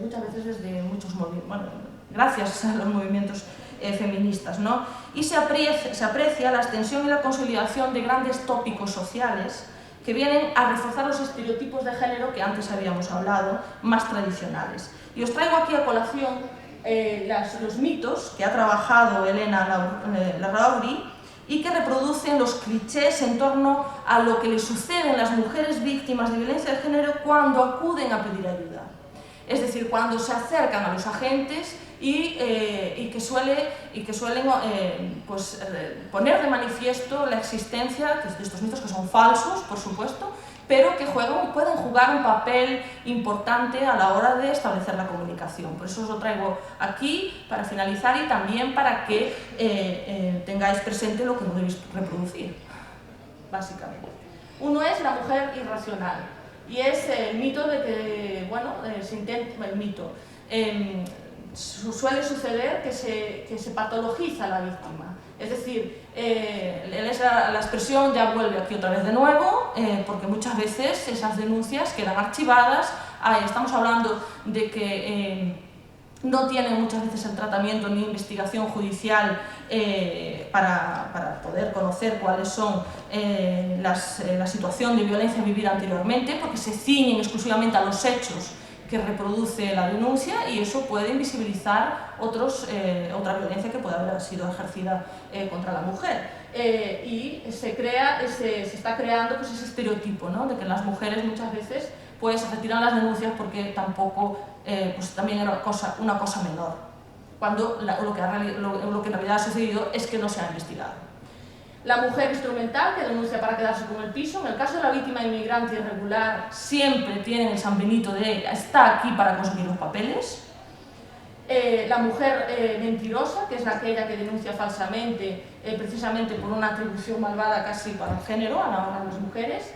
muchas veces desde muchos movimientos, bueno, gracias a los movimientos feministas, ¿no? Y se aprecia la extensión y la consolidación de grandes tópicos sociales que vienen a reforzar los estereotipos de género que antes habíamos hablado, más tradicionales. Y os traigo aquí a colación los mitos que ha trabajado Elena Larrauri y que reproducen los clichés en torno a lo que les sucede a las mujeres víctimas de violencia de género cuando acuden a pedir ayuda. Es decir, cuando se acercan a los agentes y que suelen poner de manifiesto la existencia de estos mitos, que son falsos, por supuesto, pero que pueden jugar un papel importante a la hora de establecer la comunicación. Por eso os lo traigo aquí para finalizar y también para que tengáis presente lo que no debéis reproducir, básicamente. Uno es la mujer irracional. y es el mito de que, bueno, suele suceder que se patologiza a la víctima. Es decir, la expresión ya vuelve aquí otra vez de nuevo, porque muchas veces esas denuncias quedan archivadas. Estamos hablando de que no tienen muchas veces el tratamiento ni investigación judicial para poder conocer cuáles son la situación de violencia vivida anteriormente, porque se ciñen exclusivamente a los hechos que reproduce la denuncia, y eso puede invisibilizar otra violencia que puede haber sido ejercida contra la mujer. Y se está creando pues, ese estereotipo, ¿no?, de que las mujeres muchas veces pues, se retiran las denuncias porque tampoco, pues, también era una cosa menor, cuando lo que en realidad ha sucedido es que no se ha investigado. La mujer instrumental que denuncia para quedarse con el piso, en el caso de la víctima inmigrante irregular, siempre tienen el San Benito de está aquí para conseguir los papeles. La mujer mentirosa, que es aquella que denuncia falsamente, precisamente por una atribución malvada casi para el género, a las mujeres.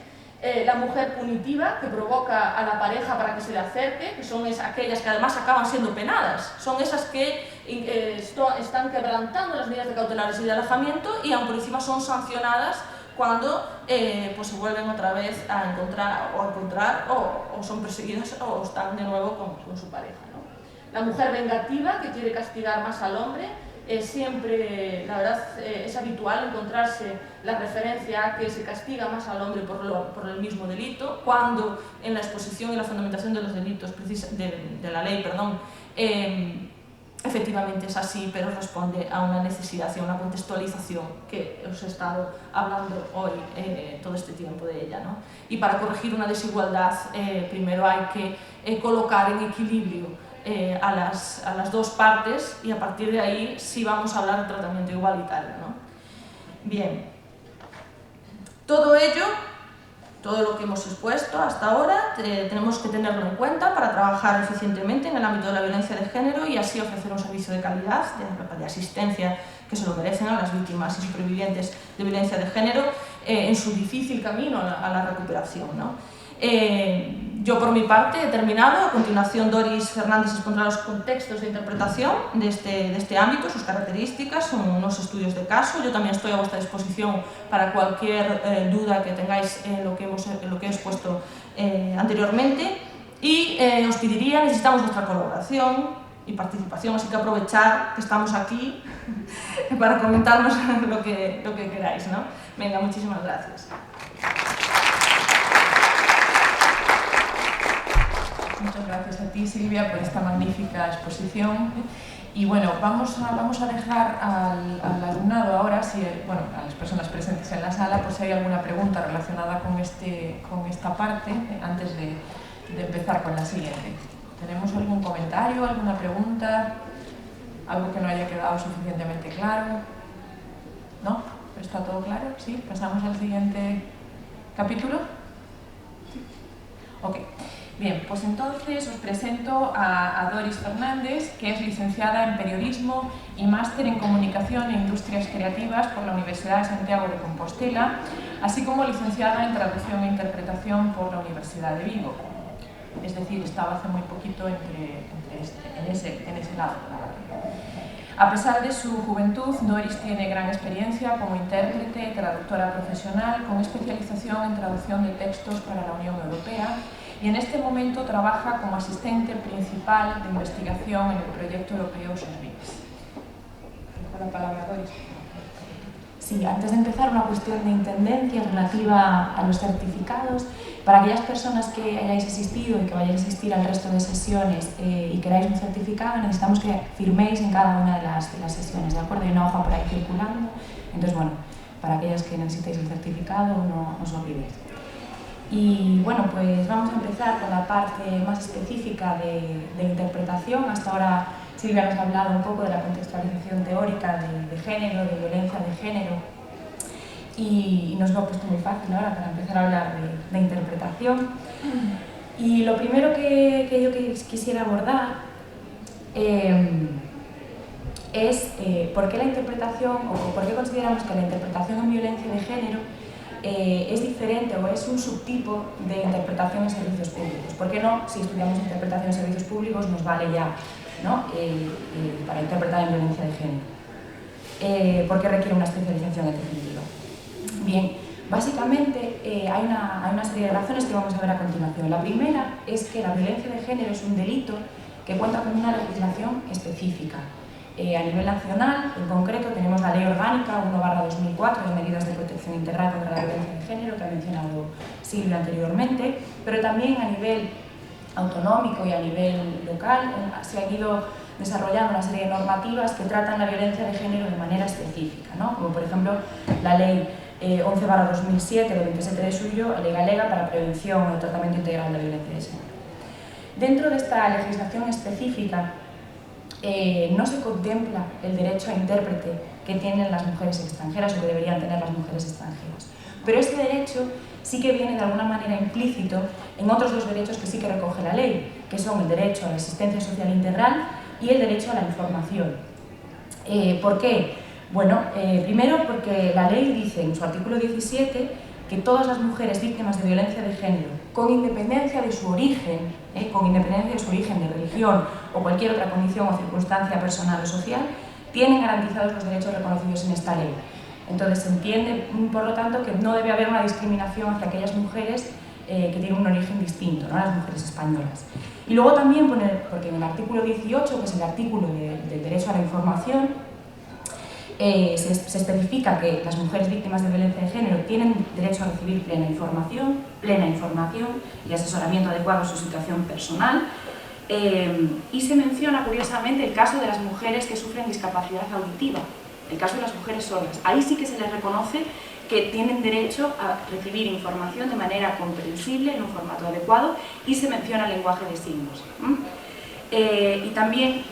La mujer punitiva, que provoca a la pareja para que se le acerque, que son aquellas que además acaban siendo penadas, son esas que están quebrantando las medidas de cautelares y de alejamiento, y aún por encima son sancionadas cuando pues se vuelven otra vez a encontrar o son perseguidas o están de nuevo con su pareja, ¿no? La mujer vengativa, que quiere castigar más al hombre. Siempre, la verdad, es habitual encontrarse la referencia a que se castiga más al hombre por el mismo delito, cuando en la exposición y la fundamentación de los delitos de la ley, efectivamente es así, pero responde a una necesidad y a una contextualización que os he estado hablando hoy todo este tiempo de ella, ¿no? Y para corregir una desigualdad, primero hay que colocar en equilibrio a las dos partes, y a partir de ahí sí vamos a hablar de tratamiento igualitario, ¿no? Bien, todo ello, todo lo que hemos expuesto hasta ahora, tenemos que tenerlo en cuenta para trabajar eficientemente en el ámbito de la violencia de género y así ofrecer un servicio de calidad, de asistencia que se lo merecen a las víctimas y supervivientes de violencia de género en su difícil camino a la recuperación, ¿no? Yo por mi parte he terminado. A continuación Doris Fernández expondrá los contextos de interpretación de este ámbito, sus características, son unos estudios de caso. Yo también estoy a vuestra disposición para cualquier duda que tengáis en lo que he expuesto anteriormente, y os pediría, necesitamos vuestra colaboración y participación, así que aprovechar que estamos aquí para comentarnos lo que queráis, ¿no? Venga, muchísimas gracias. Muchas gracias a ti, Silvia, por esta magnífica exposición. Y bueno, vamos a dejar al alumnado ahora, a las personas presentes en la sala, por si hay alguna pregunta relacionada con esta parte, antes de empezar con la siguiente. ¿Tenemos algún comentario, alguna pregunta? ¿Algo que no haya quedado suficientemente claro? ¿No? ¿Está todo claro? ¿Sí? ¿Pasamos al siguiente capítulo? ¿Sí? Ok. Bien, pues entonces os presento a Doris Fernández, que es licenciada en Periodismo y máster en Comunicación e Industrias Creativas por la Universidad de Santiago de Compostela, así como licenciada en Traducción e Interpretación por la Universidad de Vigo. Es decir, estaba hace muy poquito en ese lado. A pesar de su juventud, Doris tiene gran experiencia como intérprete, traductora profesional, con especialización en traducción de textos para la Unión Europea, y en este momento trabaja como asistente principal de investigación en el proyecto europeo SOSVIX. Dejo la palabra a Doris. Sí, antes de empezar, una cuestión de intendencia relativa a los certificados. Para aquellas personas que hayáis asistido y que vayáis a asistir al resto de sesiones y queráis un certificado, necesitamos que firméis en cada una de las sesiones, ¿de acuerdo? Hay una hoja por ahí circulando. Entonces, bueno, para aquellas que necesitéis el certificado, no os olvidéis. Y bueno, pues vamos a empezar con la parte más específica de interpretación. Hasta ahora Silvia nos ha hablado un poco de la contextualización teórica de género, de violencia de género, y nos lo ha puesto muy fácil ahora para empezar a hablar de interpretación. Y lo primero que yo quisiera abordar es por qué la interpretación, o por qué consideramos que la interpretación en violencia de género es diferente o es un subtipo de interpretación en servicios públicos. ¿Por qué no, si estudiamos interpretación en servicios públicos, nos vale ya, ¿no? Para interpretar en violencia de género? ¿Por qué requiere una especialización en definitiva? Bien, básicamente hay una serie de razones que vamos a ver a continuación. La primera es que la violencia de género es un delito que cuenta con una legislación específica. A nivel nacional, en concreto, tenemos la Ley Orgánica 1/2004 de Medidas de Protección Integral contra la Violencia de Género, que ha mencionado Silvia anteriormente, pero también a nivel autonómico y a nivel local se han ido desarrollando una serie de normativas que tratan la violencia de género de manera específica, ¿no? Como por ejemplo la Ley 11/2007 de 27 de julio, Ley Galega para Prevención y Tratamiento Integral de la Violencia de Género. Dentro de esta legislación específica, no se contempla el derecho a intérprete que tienen las mujeres extranjeras o que deberían tener las mujeres extranjeras. Pero este derecho sí que viene de alguna manera implícito en otros dos derechos que sí que recoge la ley, que son el derecho a la asistencia social integral y el derecho a la información. ¿Por qué? Bueno, primero porque la ley dice en su artículo 17 que todas las mujeres víctimas de violencia de género, con independencia de su origen, de religión o cualquier otra condición o circunstancia personal o social, tienen garantizados los derechos reconocidos en esta ley. Entonces se entiende, por lo tanto, que no debe haber una discriminación hacia aquellas mujeres que tienen un origen distinto, ¿no? Las mujeres españolas. Y luego también, porque en el artículo 18, que es el artículo del derecho a la información, se especifica que las mujeres víctimas de violencia de género tienen derecho a recibir plena información y asesoramiento adecuado a su situación personal, y se menciona curiosamente el caso de las mujeres que sufren discapacidad auditiva, el caso de las mujeres sordas. Ahí sí que se les reconoce que tienen derecho a recibir información de manera comprensible, en un formato adecuado, y se menciona el lenguaje de signos. Y también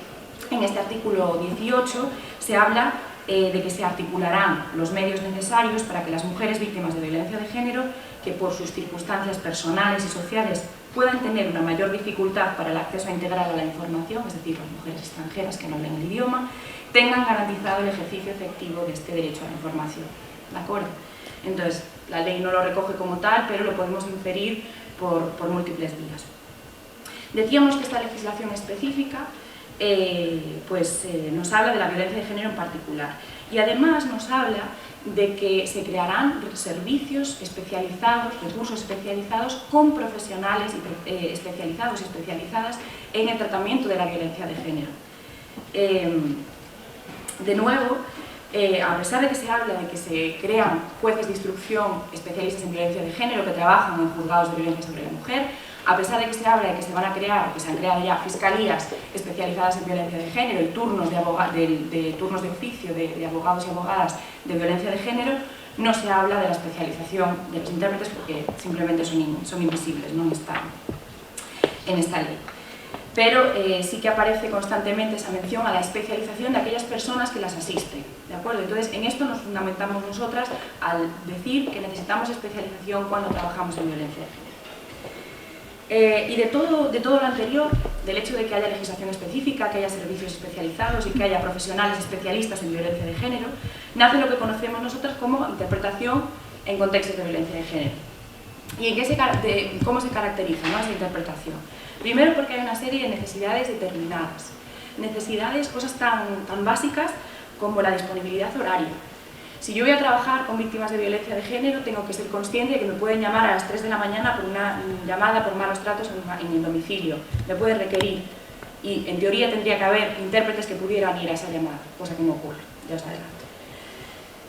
en este artículo 18 se habla de que se articularán los medios necesarios para que las mujeres víctimas de violencia de género, que por sus circunstancias personales y sociales puedan tener una mayor dificultad para el acceso integral a la información, es decir, las mujeres extranjeras que no hablan el idioma, tengan garantizado el ejercicio efectivo de este derecho a la información. ¿De acuerdo? Entonces, la ley no lo recoge como tal, pero lo podemos inferir por múltiples vías. Decíamos que esta legislación específica nos habla de la violencia de género en particular, y además nos habla de que se crearán servicios especializados, recursos especializados con profesionales especializados y especializadas en el tratamiento de la violencia de género. De nuevo, a pesar de que se habla de que se crean jueces de instrucción especialistas en violencia de género que trabajan en juzgados de violencia sobre la mujer, a pesar de que se habla de que se van a crear, que se han creado ya fiscalías especializadas en violencia de género y turnos de oficio de abogados y abogadas de violencia de género, no se habla de la especialización de los intérpretes porque simplemente son invisibles, no están en esta ley. Pero sí que aparece constantemente esa mención a la especialización de aquellas personas que las asisten, ¿de acuerdo? Entonces, en esto nos fundamentamos nosotras al decir que necesitamos especialización cuando trabajamos en violencia de género. Y de todo lo anterior, del hecho de que haya legislación específica, que haya servicios especializados y que haya profesionales especialistas en violencia de género, nace lo que conocemos nosotras como interpretación en contextos de violencia de género. ¿Y cómo se caracteriza, ¿no?, esa interpretación? Primero porque hay una serie de necesidades determinadas, cosas tan básicas como la disponibilidad horaria. Si yo voy a trabajar con víctimas de violencia de género, tengo que ser consciente de que me pueden llamar a las 3 de la mañana por una llamada por malos tratos en mi domicilio. Me puede requerir y en teoría tendría que haber intérpretes que pudieran ir a esa llamada, cosa que no ocurre, ya os adelanto.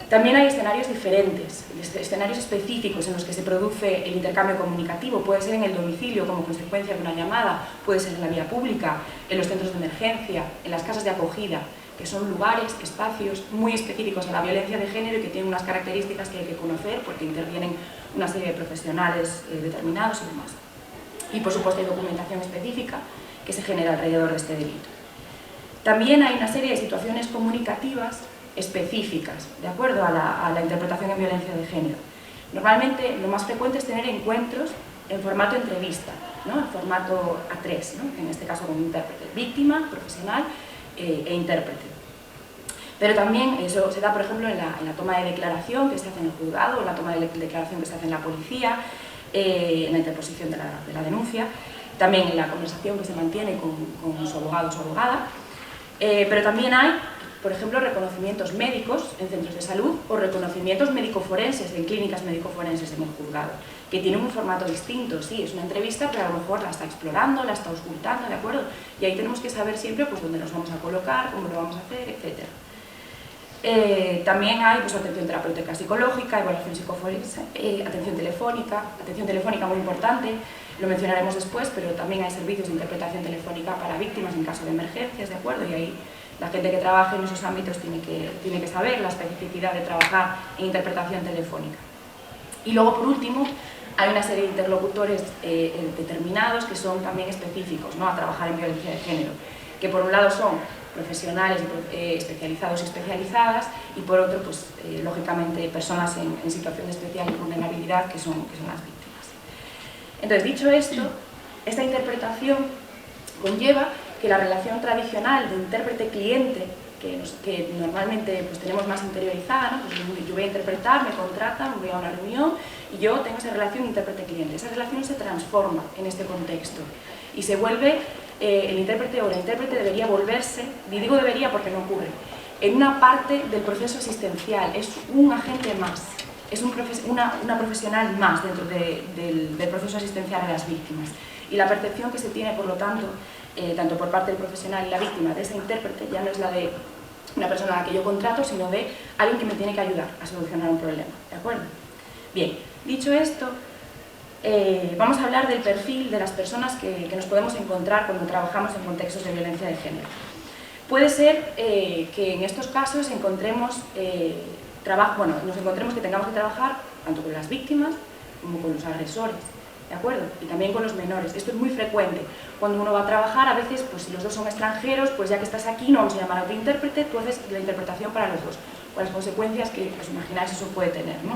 También hay escenarios diferentes, escenarios específicos en los que se produce el intercambio comunicativo. Puede ser en el domicilio como consecuencia de una llamada, puede ser en la vía pública, en los centros de emergencia, en las casas de acogida, que son lugares, espacios muy específicos a la violencia de género y que tienen unas características que hay que conocer porque intervienen una serie de profesionales determinados y demás. Y por supuesto hay documentación específica que se genera alrededor de este delito. También hay una serie de situaciones comunicativas específicas, de acuerdo a la interpretación en violencia de género. Normalmente lo más frecuente es tener encuentros en formato entrevista, ¿no?, en formato A3, ¿no?, en este caso con intérprete, víctima, profesional e intérprete. Pero también eso se da, por ejemplo, en la toma de declaración que se hace en el juzgado, en la toma de declaración que se hace en la policía, en la interposición de la denuncia, también en la conversación que se mantiene con su abogado o su abogada. Pero también hay, por ejemplo, reconocimientos médicos en centros de salud o reconocimientos médico-forenses en clínicas médico-forenses en el juzgado, que tienen un formato distinto. Sí, es una entrevista, pero a lo mejor la está explorando, la está ocultando, ¿de acuerdo? Y ahí tenemos que saber siempre pues, dónde nos vamos a colocar, cómo lo vamos a hacer, etc. También hay pues, atención terapéutica psicológica, evaluación psicoforense, atención telefónica muy importante, lo mencionaremos después, pero también hay servicios de interpretación telefónica para víctimas en caso de emergencias, ¿de acuerdo? Y ahí la gente que trabaja en esos ámbitos tiene que saber la especificidad de trabajar en interpretación telefónica. Y luego, por último, hay una serie de interlocutores determinados que son también específicos, ¿no?, a trabajar en violencia de género, que por un lado son profesionales especializados y especializadas, y por otro, pues, lógicamente, personas en situación de especial vulnerabilidad que son las víctimas. Entonces, dicho esto, esta interpretación conlleva que la relación tradicional de intérprete-cliente, que normalmente pues, tenemos más interiorizada, ¿no? Pues yo voy a interpretar, me contratan, voy a una reunión y yo tengo esa relación intérprete-cliente. Esa relación se transforma en este contexto y se vuelve, el intérprete o la intérprete debería volverse, y digo debería porque no ocurre, en una parte del proceso asistencial, es un agente más, es una profesional más dentro del proceso asistencial a las víctimas. Y la percepción que se tiene, por lo tanto, tanto por parte del profesional y la víctima de esa intérprete, ya no es la de una persona a la que yo contrato, sino de alguien que me tiene que ayudar a solucionar un problema, ¿de acuerdo? Bien, dicho esto, vamos a hablar del perfil de las personas que nos podemos encontrar cuando trabajamos en contextos de violencia de género. Puede ser que en estos casos encontremos nos encontremos que tengamos que trabajar tanto con las víctimas como con los agresores, ¿de acuerdo? Y también con los menores. Esto es muy frecuente. Cuando uno va a trabajar, a veces, pues si los dos son extranjeros, pues ya que estás aquí, no vamos a llamar a otro intérprete, tú haces la interpretación para los dos, con las consecuencias que, pues imagináis, eso puede tener, ¿no?,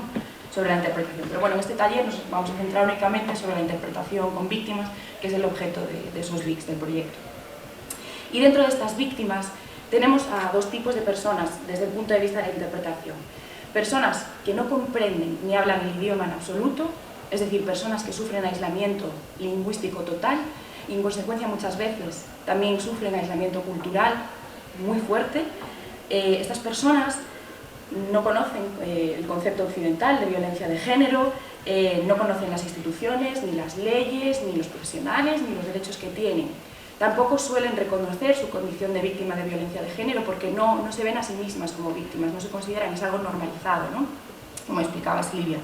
sobre la interpretación. Pero bueno, en este taller nos vamos a centrar únicamente sobre la interpretación con víctimas, que es el objeto de esos VICs del proyecto. Y dentro de estas víctimas tenemos a dos tipos de personas desde el punto de vista de la interpretación. Personas que no comprenden ni hablan el idioma en absoluto, es decir, personas que sufren aislamiento lingüístico total y en consecuencia muchas veces también sufren aislamiento cultural muy fuerte. Estas personas no conocen el concepto occidental de violencia de género, no conocen las instituciones, ni las leyes, ni los profesionales, ni los derechos que tienen. Tampoco suelen reconocer su condición de víctima de violencia de género porque no se ven a sí mismas como víctimas, no se consideran, es algo normalizado, ¿no?, como explicaba Silvia.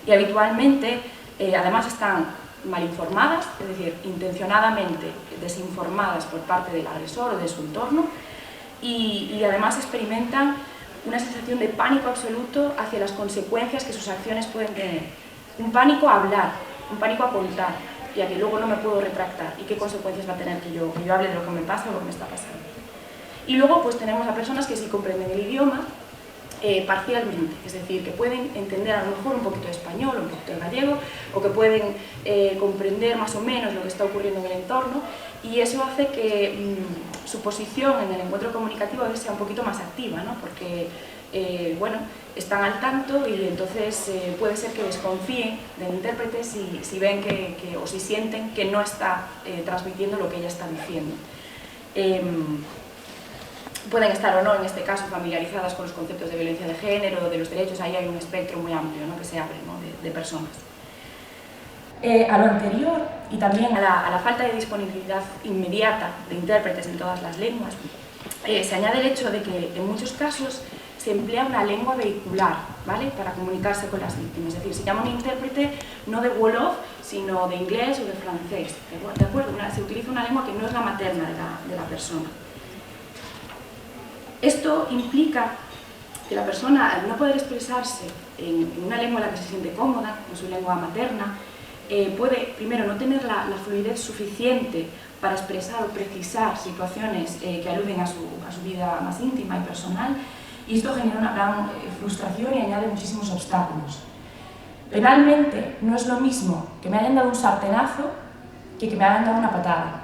Y habitualmente, además, están mal informadas, es decir, intencionadamente desinformadas por parte del agresor o de su entorno, y además experimentan una sensación de pánico absoluto hacia las consecuencias que sus acciones pueden tener. Un pánico a hablar, un pánico a contar, y a que luego no me puedo retractar, y qué consecuencias va a tener que yo hable de lo que me pasa o lo que me está pasando. Y luego pues tenemos a personas que sí comprenden el idioma, parcialmente, es decir, que pueden entender a lo mejor un poquito de español, un poquito de gallego, o que pueden comprender más o menos lo que está ocurriendo en el entorno, y eso hace que su posición en el encuentro comunicativo a veces sea un poquito más activa, ¿no?, porque bueno, están al tanto y entonces puede ser que desconfíen del intérprete si ven o si sienten que no está transmitiendo lo que ella está diciendo. Pueden estar o no, en este caso, familiarizadas con los conceptos de violencia de género, de los derechos. Ahí hay un espectro muy amplio, ¿no?, que se abre, ¿no?, de personas. A lo anterior, y también a la falta de disponibilidad inmediata de intérpretes en todas las lenguas, se añade el hecho de que en muchos casos se emplea una lengua vehicular, ¿vale?, para comunicarse con las víctimas. Es decir, se llama un intérprete no de Wolof, sino de inglés o de francés, ¿de acuerdo? Se utiliza una lengua que no es la materna de la persona. Esto implica que la persona, al no poder expresarse en una lengua en la que se siente cómoda, en su lengua materna, puede, primero, no tener la fluidez suficiente para expresar o precisar situaciones que aluden a su vida más íntima y personal, y esto genera una gran frustración y añade muchísimos obstáculos. Penalmente, no es lo mismo que me hayan dado un sartenazo que me hayan dado una patada,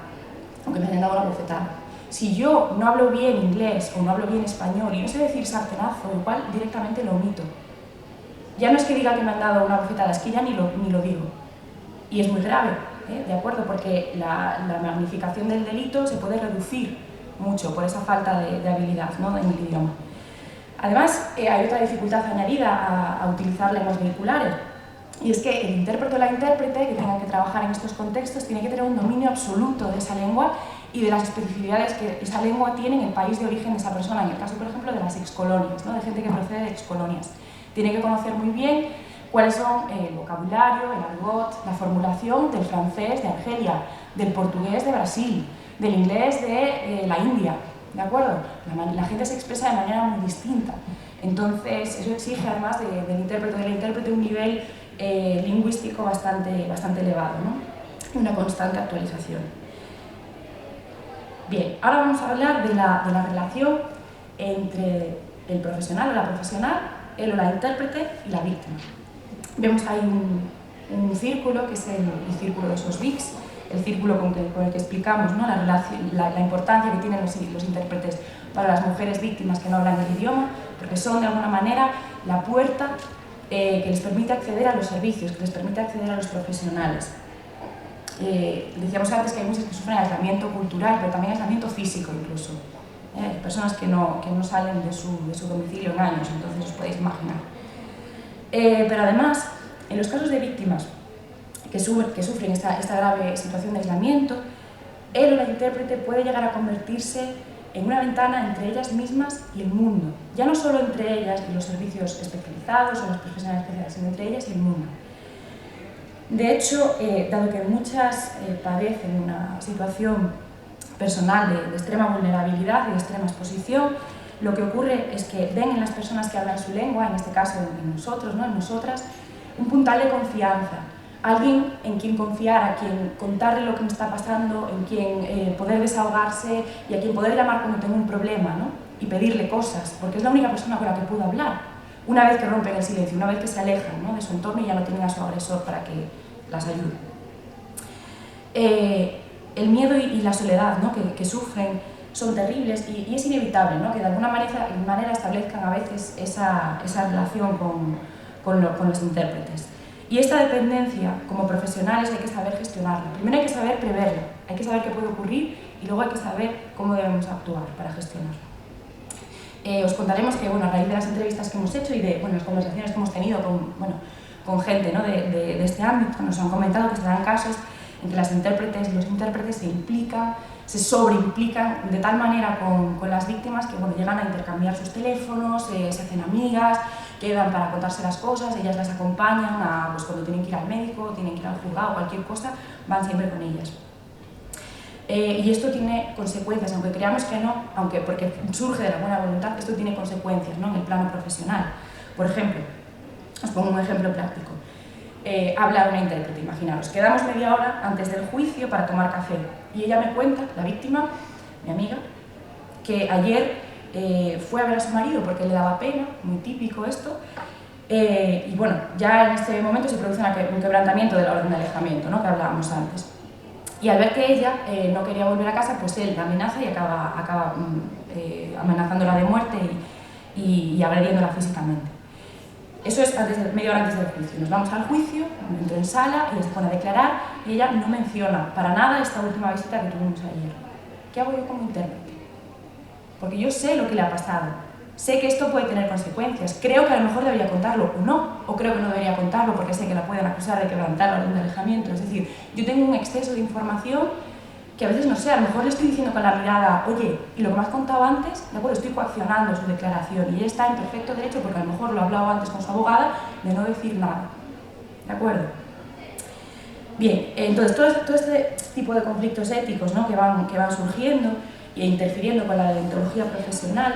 o que me hayan dado una bofetada. si yo no hablo bien inglés o no hablo bien español y no sé decir sartenazo, igual directamente lo omito. Ya no es que diga que me han dado una bofetada, es que ya ni lo digo. Y es muy grave, ¿de acuerdo? Porque la magnificación del delito se puede reducir mucho por esa falta de habilidad, ¿no?, en el idioma. Además, hay otra dificultad añadida a utilizar lenguas vehiculares, y es que el intérprete o la intérprete que tenga que trabajar en estos contextos tiene que tener un dominio absoluto de esa lengua y de las especificidades que esa lengua tiene en el país de origen de esa persona, en el caso, por ejemplo, de las excolonias, ¿no?, de gente que procede de excolonias. Tiene que conocer muy bien cuáles son el vocabulario, el argot, la formulación del francés de Argelia, del portugués de Brasil, del inglés de la India, ¿de acuerdo? La gente se expresa de manera muy distinta. Entonces, eso exige, además del intérprete o de la intérprete, un nivel lingüístico bastante elevado, ¿no? Una constante actualización. Bien, ahora vamos a hablar de la relación entre el profesional o la profesional, él o la intérprete y la víctima. Vemos ahí un círculo, que es el círculo de esos VICs, el círculo con el que explicamos, ¿no?, la importancia que tienen los intérpretes para las mujeres víctimas que no hablan el idioma, porque son de alguna manera la puerta que les permite acceder a los servicios, que les permite acceder a los profesionales. Decíamos antes que hay muchas que sufren aislamiento cultural, pero también aislamiento físico incluso. Personas que no salen de su domicilio en años, entonces os podéis imaginar. Pero además, en los casos de víctimas que sufren esta grave situación de aislamiento, él o la intérprete puede llegar a convertirse en una ventana entre ellas mismas y el mundo. Ya no solo entre ellas y los servicios especializados o los profesionales especiales, sino entre ellas y el mundo. De hecho, dado que muchas padecen una situación personal de extrema vulnerabilidad y de extrema exposición, lo que ocurre es que ven en las personas que hablan su lengua, en este caso en nosotros, ¿no?, en nosotras, un puntal de confianza, alguien en quien confiar, a quien contarle lo que me está pasando, en quien poder desahogarse y a quien poder llamar cuando tengo un problema, ¿no?, y pedirle cosas, porque es la única persona con la que puedo hablar, una vez que rompen el silencio, una vez que se alejan, ¿no?, de su entorno y ya no tienen a su agresor para que las ayude. El miedo y la soledad, ¿no?, que sufren son terribles y es inevitable, ¿no?, que de alguna manera establezcan a veces esa relación con los intérpretes. Y esta dependencia, como profesionales, hay que saber gestionarla. Primero hay que saber preverla, hay que saber qué puede ocurrir y luego hay que saber cómo debemos actuar para gestionarla. Os contaremos que, a raíz de las entrevistas que hemos hecho y de las conversaciones que hemos tenido con gente, ¿no?, de este ámbito, nos han comentado que se dan casos en que las intérpretes y los intérpretes se implican, se sobreimplican de tal manera con las víctimas que llegan a intercambiar sus teléfonos, se hacen amigas, quedan para contarse las cosas, ellas las acompañan cuando tienen que ir al médico, tienen que ir al juzgado, cualquier cosa, van siempre con ellas. Y esto tiene consecuencias, aunque creamos que no, porque surge de la buena voluntad, esto tiene consecuencias, ¿no?, en el plano profesional. Por ejemplo, os pongo un ejemplo práctico. Habla una intérprete, imaginaros, quedamos media hora antes del juicio para tomar café y ella me cuenta, la víctima, mi amiga, que ayer fue a ver a su marido porque le daba pena, muy típico esto, y ya en este momento se produce un quebrantamiento de la orden de alejamiento, ¿no?, que hablábamos antes. Y al ver que ella no quería volver a casa, pues él la amenaza y acaba amenazándola de muerte y agrediéndola físicamente. Eso es media hora antes del juicio. Nos vamos al juicio, me entro en sala, ella se pone a declarar y ella no menciona para nada esta última visita que tuvimos ayer. ¿Qué hago yo como intérprete? Porque yo sé lo que le ha pasado, sé que esto puede tener consecuencias, creo que a lo mejor debería contarlo o no, o creo que no debería contarlo porque sé que la pueden acusar de quebrantar la orden de alejamiento. Es decir, yo tengo un exceso de información que a veces no sé, a lo mejor le estoy diciendo con la mirada, oye, y lo que me has contado antes, de acuerdo, estoy coaccionando su declaración y ella está en perfecto derecho, porque a lo mejor lo ha hablado antes con su abogada, de no decir nada, ¿de acuerdo? Bien, entonces todo este tipo de conflictos éticos, ¿no?, que van surgiendo e interfiriendo con la deontología profesional,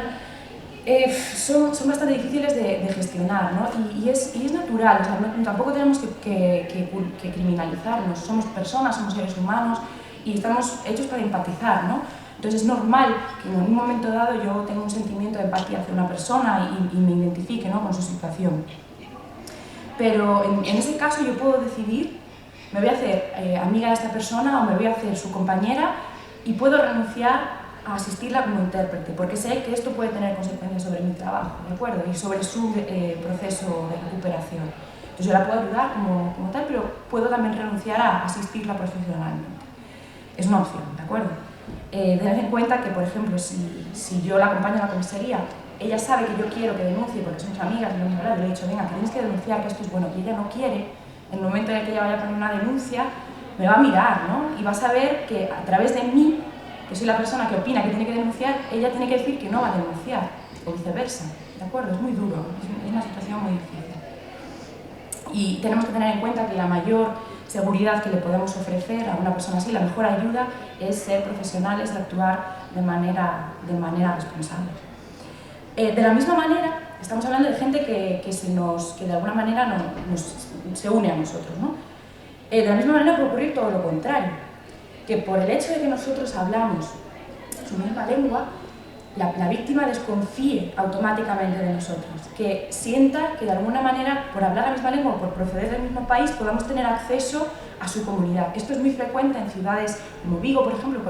son bastante difíciles de gestionar, ¿no? Y es natural, o sea, tampoco tenemos que criminalizarnos, somos personas, somos seres humanos, y estamos hechos para empatizar, ¿no? Entonces es normal que en un momento dado yo tenga un sentimiento de empatía hacia una persona y me identifique, ¿no?, con su situación. Pero en ese caso yo puedo decidir, me voy a hacer amiga de esta persona o me voy a hacer su compañera y puedo renunciar a asistirla como intérprete, porque sé que esto puede tener consecuencias sobre mi trabajo, ¿de acuerdo? Y sobre su proceso de recuperación. Entonces yo la puedo ayudar como tal, pero puedo también renunciar a asistirla profesionalmente. Es una opción, ¿de acuerdo? Tened en cuenta que, por ejemplo, si yo la acompaño a la comisaría, ella sabe que yo quiero que denuncie porque somos amigas, y yo le he dicho, venga, que tienes que denunciar, que esto es bueno, que ella no quiere, en el momento en el que ella vaya a poner una denuncia, me va a mirar, ¿no? Y va a saber que a través de mí, que soy la persona que opina que tiene que denunciar, ella tiene que decir que no va a denunciar, o viceversa, ¿de acuerdo? Es muy duro, es una situación muy difícil. Y tenemos que tener en cuenta que la mayor seguridad que le podemos ofrecer a una persona así, la mejor ayuda, es ser profesionales y actuar de manera responsable. De la misma manera, estamos hablando de gente que de alguna manera se une a nosotros, ¿no? De la misma manera puede ocurrir todo lo contrario, que por el hecho de que nosotros hablamos su misma lengua, la víctima desconfíe automáticamente de nosotros, que sienta que de alguna manera, por hablar la misma lengua o por proceder del mismo país, podamos tener acceso a su comunidad. Esto es muy frecuente en ciudades como Vigo, por ejemplo,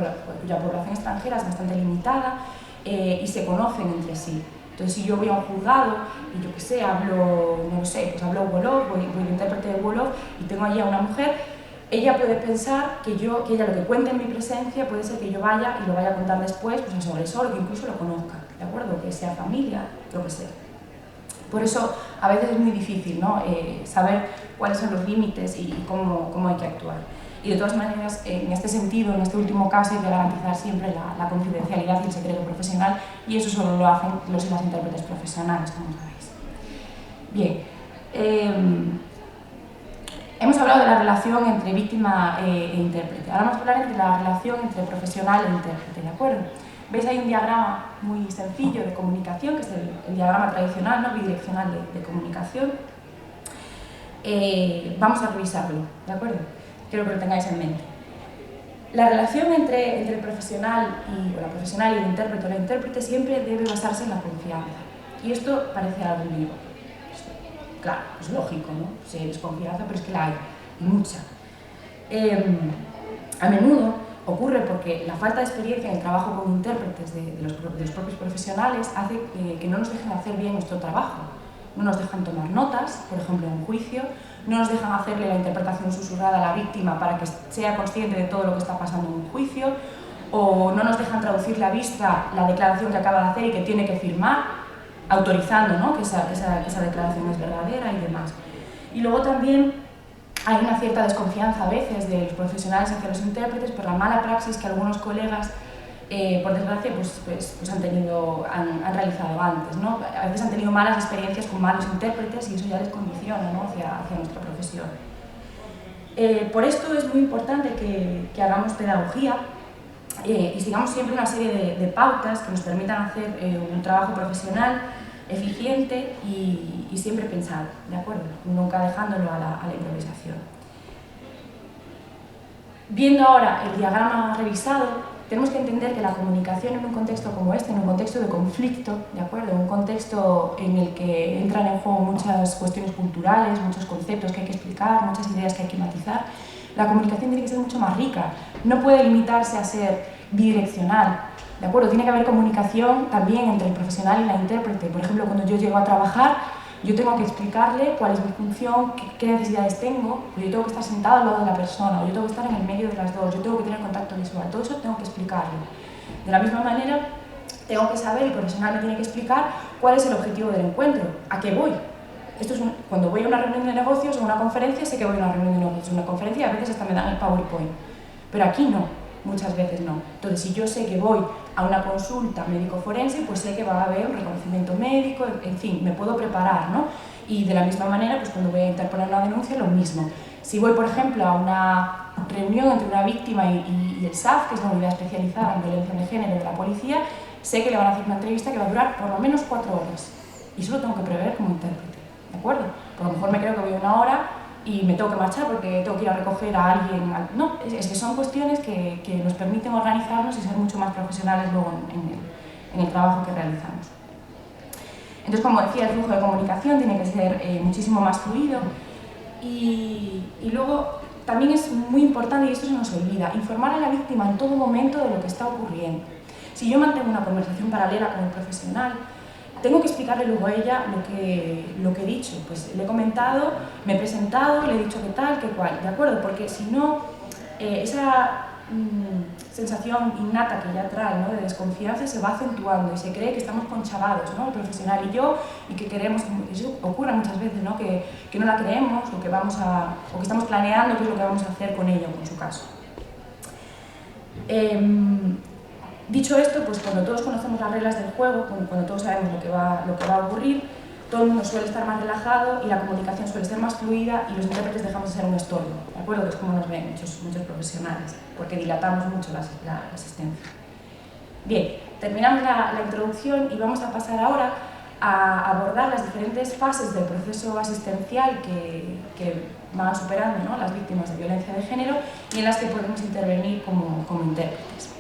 cuya población extranjera es bastante limitada y se conocen entre sí. Entonces, si yo voy a un juzgado y yo qué sé, hablo Wolof, voy de intérprete de Wolof y tengo allí a una mujer, ella puede pensar que ella lo que cuente en mi presencia puede ser que yo vaya y lo vaya a contar después, pues sobre eso, o que incluso lo conozca, ¿de acuerdo? Que sea familia, lo que sea. Por eso a veces es muy difícil, ¿no? Saber cuáles son los límites y cómo hay que actuar. Y de todas maneras, en este sentido, en este último caso, hay que garantizar siempre la confidencialidad y el secreto profesional, y eso solo lo hacen los y las intérpretes profesionales, como sabéis. Bien, hemos hablado de la relación entre víctima e intérprete. Ahora vamos a hablar de la relación entre profesional e intérprete, ¿de acuerdo? Veis ahí un diagrama muy sencillo de comunicación, que es el diagrama tradicional, ¿no? Bidireccional de comunicación. Vamos a revisarlo, ¿de acuerdo? Quiero que lo tengáis en mente. La relación entre el profesional y el intérprete o la intérprete siempre debe basarse en la confianza. Y esto parece algo vivo. Claro, es lógico, ¿no? Si hay desconfianza, pero es que la hay, mucha. A menudo ocurre porque la falta de experiencia en el trabajo con intérpretes de los propios profesionales hace que no nos dejen hacer bien nuestro trabajo. No nos dejan tomar notas, por ejemplo, en un juicio, no nos dejan hacerle la interpretación susurrada a la víctima para que sea consciente de todo lo que está pasando en un juicio, o no nos dejan traducirle a vista la declaración que acaba de hacer y que tiene que firmar, autorizando, ¿no? que esa declaración es verdadera y demás. Y luego también hay una cierta desconfianza a veces de los profesionales hacia los intérpretes por la mala praxis que algunos colegas, por desgracia, han realizado antes, ¿no? A veces han tenido malas experiencias con malos intérpretes y eso ya les condiciona, ¿no? hacia nuestra profesión. Por esto es muy importante que hagamos pedagogía y sigamos siempre una serie de pautas que nos permitan hacer un trabajo profesional eficiente y siempre pensado, ¿de acuerdo? Nunca dejándolo a la improvisación. Viendo ahora el diagrama revisado, tenemos que entender que la comunicación en un contexto como este, en un contexto de conflicto, ¿de acuerdo? En un contexto en el que entran en juego muchas cuestiones culturales, muchos conceptos que hay que explicar, muchas ideas que hay que matizar, la comunicación tiene que ser mucho más rica. No puede limitarse a ser bidireccional, ¿de acuerdo? Tiene que haber comunicación también entre el profesional y la intérprete. Por ejemplo, cuando yo llego a trabajar, yo tengo que explicarle cuál es mi función, qué necesidades tengo, pues yo tengo que estar sentado al lado de la persona, o yo tengo que estar en el medio de las dos, yo tengo que tener contacto visual, todo eso tengo que explicarlo. De la misma manera, tengo que saber, el profesional me tiene que explicar cuál es el objetivo del encuentro, a qué voy. Cuando voy a una reunión de negocios o a una conferencia, sé que voy a una reunión de negocios, una conferencia, y a veces hasta me dan el PowerPoint, pero aquí no. Muchas veces no. Entonces, si yo sé que voy a una consulta médico-forense, pues sé que va a haber un reconocimiento médico, en fin, me puedo preparar, ¿no? Y de la misma manera, pues cuando voy a interponer una denuncia, lo mismo. Si voy, por ejemplo, a una reunión entre una víctima y el SAF, que es la unidad especializada en violencia de género de la policía, sé que le van a hacer una entrevista que va a durar por lo menos 4 horas. Y eso lo tengo que prever como intérprete, ¿de acuerdo? Por lo mejor me creo que voy 1 hora y me tengo que marchar porque tengo que ir a recoger a alguien. No, es que son cuestiones que nos permiten organizarnos y ser mucho más profesionales luego en el trabajo que realizamos. Entonces, como decía, el flujo de comunicación tiene que ser muchísimo más fluido y luego también es muy importante, y esto se nos olvida, informar a la víctima en todo momento de lo que está ocurriendo. si yo mantengo una conversación paralela con el profesional, tengo que explicarle luego a ella lo que he dicho. Pues le he comentado, me he presentado, le he dicho qué tal, qué cual, ¿de acuerdo? Porque si no, esa sensación innata que ella trae, ¿no?, de desconfianza se va acentuando y se cree que estamos conchavados, ¿no?, el profesional y yo, y que queremos, eso ocurre muchas veces, ¿no?, que no la creemos o que estamos planeando qué es lo que vamos a hacer con ella o con su caso. Dicho esto, pues cuando todos conocemos las reglas del juego, cuando todos sabemos lo que va a ocurrir, todo el mundo suele estar más relajado y la comunicación suele ser más fluida y los intérpretes dejamos de ser un estorbo, ¿de acuerdo? Que es como nos ven muchos profesionales, porque dilatamos mucho la asistencia. Bien, terminamos la introducción y vamos a pasar ahora a abordar las diferentes fases del proceso asistencial que van superando, ¿no?, las víctimas de violencia de género y en las que podemos intervenir como intérpretes.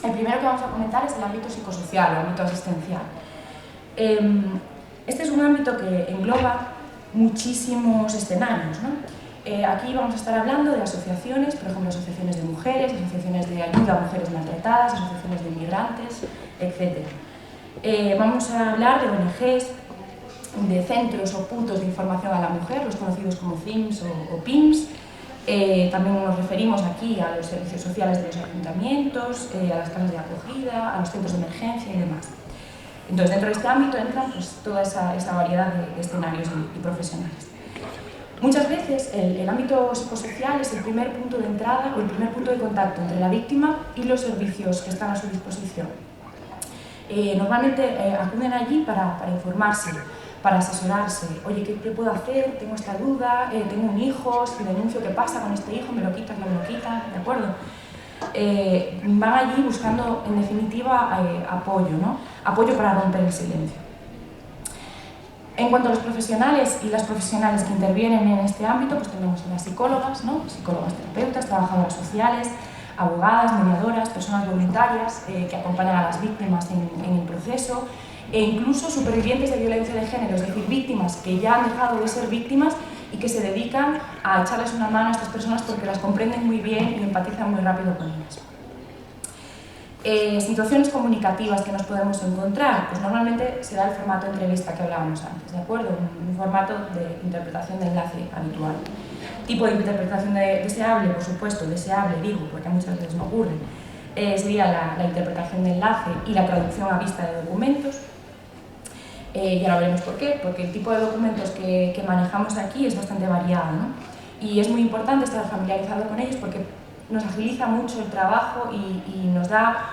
El primero que vamos a comentar es el ámbito psicosocial o ámbito asistencial. Este es un ámbito que engloba muchísimos escenarios, ¿no? Aquí vamos a estar hablando de asociaciones, por ejemplo, asociaciones de mujeres, asociaciones de ayuda a mujeres maltratadas, asociaciones de inmigrantes, etc. Vamos a hablar de ONGs, de centros o puntos de información a la mujer, los conocidos como CIMS o PIMS. También nos referimos aquí a los servicios sociales de los ayuntamientos, a las casas de acogida, a los centros de emergencia y demás. Entonces, dentro de este ámbito entran pues, toda esa variedad de escenarios y profesionales. Muchas veces el ámbito psicosocial es el primer punto de entrada o el primer punto de contacto entre la víctima y los servicios que están a su disposición. Normalmente acuden allí para informarse, para asesorarse. Oye, ¿qué puedo hacer? Tengo esta duda, tengo un hijo, si denuncio, ¿qué pasa con este hijo? ¿Me lo quitan, no me lo quitan? ¿De acuerdo? Van allí buscando, en definitiva, apoyo, ¿no? Apoyo para romper el silencio. En cuanto a los profesionales y las profesionales que intervienen en este ámbito, pues tenemos a las psicólogas, ¿no?, psicólogas terapeutas, trabajadoras sociales, abogadas, mediadoras, personas voluntarias que acompañan a las víctimas en el proceso, e incluso supervivientes de violencia de género, es decir, víctimas que ya han dejado de ser víctimas y que se dedican a echarles una mano a estas personas porque las comprenden muy bien y empatizan muy rápido con ellas. Situaciones comunicativas que nos podemos encontrar, pues normalmente será el formato de entrevista que hablábamos antes, ¿de acuerdo? Un formato de interpretación de enlace habitual. Tipo de interpretación deseable, por supuesto, deseable, digo, porque muchas veces no ocurre, sería la interpretación de enlace y la traducción a vista de documentos. Y ahora veremos por qué, porque el tipo de documentos que manejamos aquí es bastante variado, ¿no? Y es muy importante estar familiarizado con ellos porque nos agiliza mucho el trabajo y nos da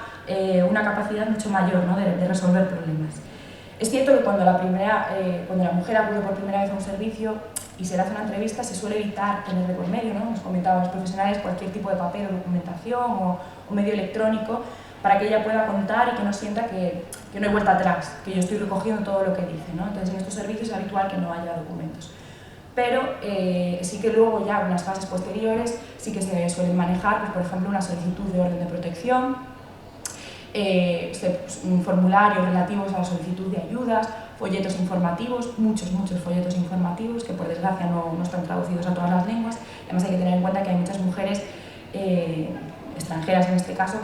una capacidad mucho mayor, ¿no?, de resolver problemas. Es cierto que cuando la mujer acude por primera vez a un servicio y se le hace una entrevista, se suele evitar tener de por medio, ¿no?, nos comentaban los profesionales, cualquier tipo de papel o documentación o medio electrónico para que ella pueda contar y que no sienta que no hay vuelta atrás, que yo estoy recogiendo todo lo que dice, ¿no? Entonces, en estos servicios es habitual que no haya documentos. Pero sí que luego ya en las fases posteriores sí que se suelen manejar, pues, por ejemplo, una solicitud de orden de protección, formularios relativos a la solicitud de ayudas, folletos informativos, muchos folletos informativos que por desgracia no están traducidos a todas las lenguas. Además hay que tener en cuenta que hay muchas mujeres extranjeras en este caso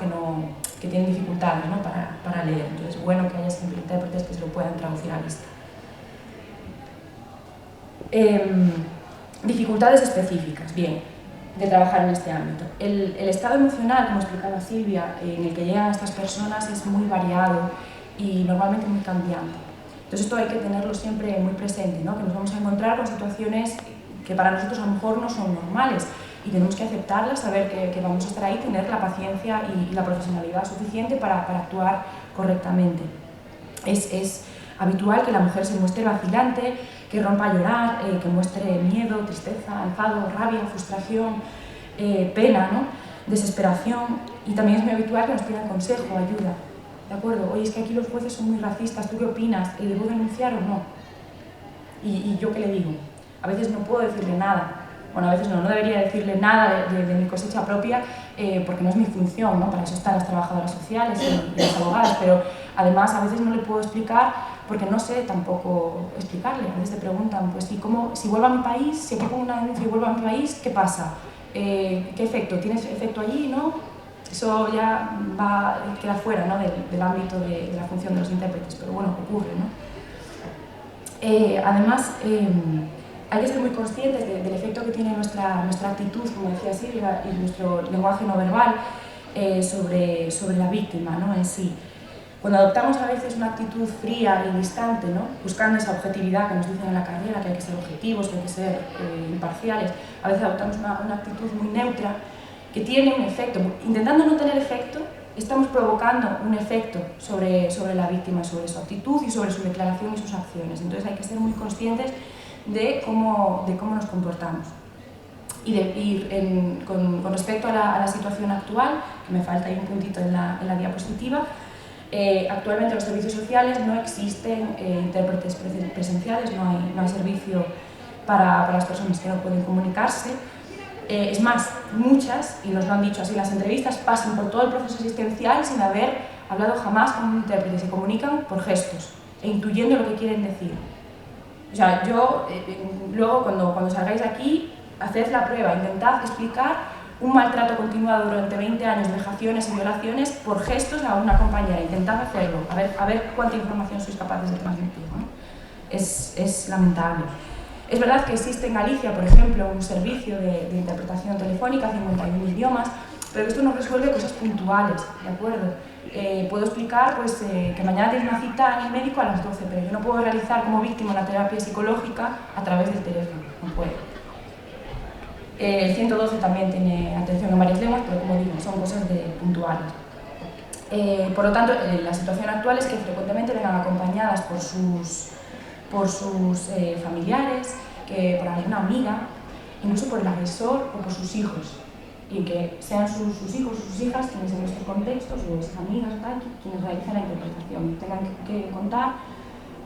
que tienen dificultades, ¿no?, para leer. Entonces es bueno que haya siempre intérpretes que se lo puedan traducir a vista. Dificultades específicas, bien, de trabajar en este ámbito. El estado emocional, como explicaba Silvia, en el que llegan estas personas es muy variado y normalmente muy cambiante. Entonces esto hay que tenerlo siempre muy presente, ¿no?, que nos vamos a encontrar con situaciones que para nosotros a lo mejor no son normales y tenemos que aceptarlas, saber que vamos a estar ahí, tener la paciencia y la profesionalidad suficiente para actuar correctamente. Es habitual que la mujer se muestre vacilante, que rompa a llorar, que muestre miedo, tristeza, enfado, rabia, frustración, pena, ¿no?, desesperación, y también es muy habitual que nos pidan consejo, ayuda. ¿De acuerdo? Oye, es que aquí los jueces son muy racistas, ¿tú qué opinas? ¿Debo denunciar o no? ¿Y yo qué le digo? A veces no puedo decirle nada. Bueno, a veces no debería decirle nada de mi cosecha propia porque no es mi función, ¿no? Para eso están las trabajadoras sociales y las abogadas, pero además a veces no le puedo explicar porque no sé tampoco explicarle. A veces te preguntan, pues, si vuelvo a mi país, si aquí pongo una denuncia y vuelvo a mi país, ¿qué pasa? ¿Qué efecto? ¿Tienes efecto allí, no? Eso ya queda fuera, ¿no?, del ámbito de la función de los intérpretes, pero bueno, ocurre, ¿no? Además, hay que ser muy conscientes del efecto que tiene nuestra actitud, como decía Silvia, y nuestro lenguaje no verbal sobre la víctima, ¿no?, en sí. Cuando adoptamos a veces una actitud fría y distante, ¿no?, buscando esa objetividad que nos dicen en la carrera, que hay que ser objetivos, que hay que ser imparciales, a veces adoptamos una actitud muy neutra que tiene un efecto. Intentando no tener efecto, estamos provocando un efecto sobre la víctima, sobre su actitud y sobre su declaración y sus acciones. Entonces hay que ser muy conscientes de cómo nos comportamos. Con respecto a la situación actual, que me falta ahí un puntito en la diapositiva, actualmente en los servicios sociales no existen intérpretes presenciales, no hay servicio para las personas que no pueden comunicarse. Es más, muchas, y nos lo han dicho así en las entrevistas, pasan por todo el proceso asistencial sin haber hablado jamás con un intérprete, se comunican por gestos e intuyendo lo que quieren decir. O sea, luego cuando salgáis de aquí, haced la prueba, intentad explicar un maltrato continuado durante 20 años de vejaciones y violaciones por gestos a una compañera, intentad hacerlo, a ver cuánta información sois capaces de transmitir, ¿no? Es lamentable. Es verdad que existe en Galicia, por ejemplo, un servicio de interpretación telefónica, 51 idiomas, pero esto no resuelve cosas puntuales, ¿de acuerdo? Puedo explicar pues, que mañana tienes una cita en el médico a las 12, pero yo no puedo realizar como víctima una terapia psicológica a través del teléfono, no puedo. El 112 también tiene atención en varias lenguas, pero como digo, son cosas puntuales. Por lo tanto, la situación actual es que frecuentemente vengan acompañadas por sus familiares, por alguna amiga, incluso por el agresor o por sus hijos, y que sean sus hijos o sus hijas quienes en estos contextos, o esas amigas, tal, quienes realicen la interpretación y tengan que contar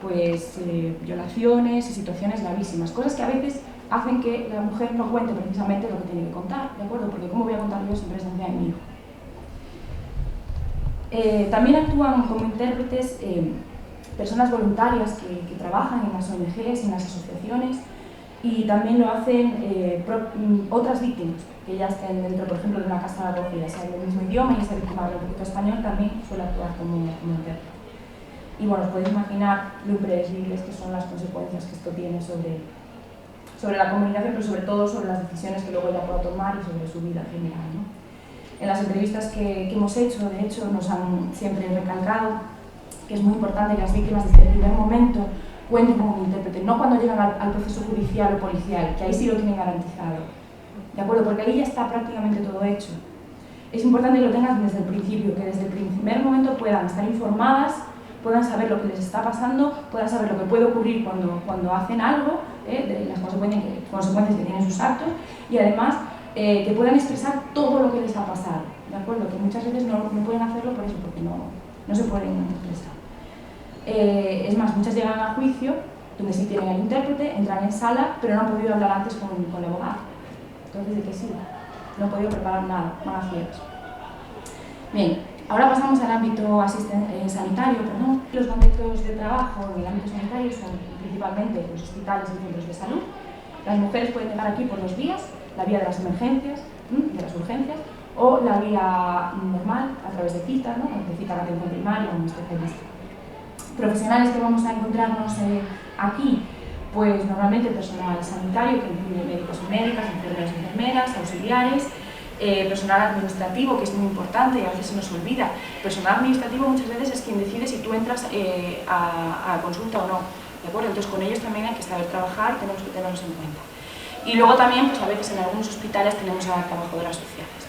pues, violaciones y situaciones gravísimas, cosas que a veces hacen que la mujer no cuente precisamente lo que tiene que contar, ¿de acuerdo? Porque ¿cómo voy a contar yo sin presencia de mi hijo? También actúan como intérpretes personas voluntarias que trabajan en las ONGs, en las asociaciones, y también lo hacen otras víctimas que ya estén dentro, por ejemplo, de una casa de acogida, sea el mismo idioma y esa víctima habla un poquito español, también suele actuar como intérprete. Y bueno, os podéis imaginar lo impredecibles que son las consecuencias que esto tiene sobre la comunicación, pero sobre todo sobre las decisiones que luego ella pueda tomar y sobre su vida general, ¿no? En las entrevistas que hemos hecho, de hecho, nos han siempre recalcado que es muy importante que las víctimas desde el primer momento cuenten con un intérprete, no cuando llegan al proceso judicial o policial, que ahí sí lo tienen garantizado, ¿de acuerdo? Porque ahí ya está prácticamente todo hecho. Es importante que lo tengan desde el principio, que desde el primer momento puedan estar informadas, puedan saber lo que les está pasando, puedan saber lo que puede ocurrir cuando hacen algo, de las consecuencias que tienen sus actos, y además que puedan expresar todo lo que les ha pasado, ¿de acuerdo? Que muchas veces no pueden hacerlo por eso, porque no se pueden expresar. Es más, muchas llegan a juicio, donde sí tienen al intérprete, entran en sala, pero no han podido hablar antes con el abogado. Entonces, ¿de qué sirve? No han podido preparar nada, van a ciegas. Bien, ahora pasamos al ámbito sanitario, perdón. Los contextos de trabajo en el ámbito sanitario son principalmente los hospitales y centros de salud. Las mujeres pueden llegar aquí por dos vías, la vía de las emergencias, de las urgencias, o la vía normal, a través de citas, ¿no? De cita a atención primaria o un especialista. Profesionales que vamos a encontrarnos aquí, pues normalmente personal sanitario, que incluye médicos y médicas, enfermeros y enfermeras, auxiliares, personal administrativo, que es muy importante y a veces se nos olvida. Personal administrativo muchas veces es quien decide si tú entras a consulta o no, ¿de acuerdo? Entonces con ellos también hay que saber trabajar y tenemos que tenerlos en cuenta. Y luego también, pues a veces en algunos hospitales tenemos a trabajadoras sociales.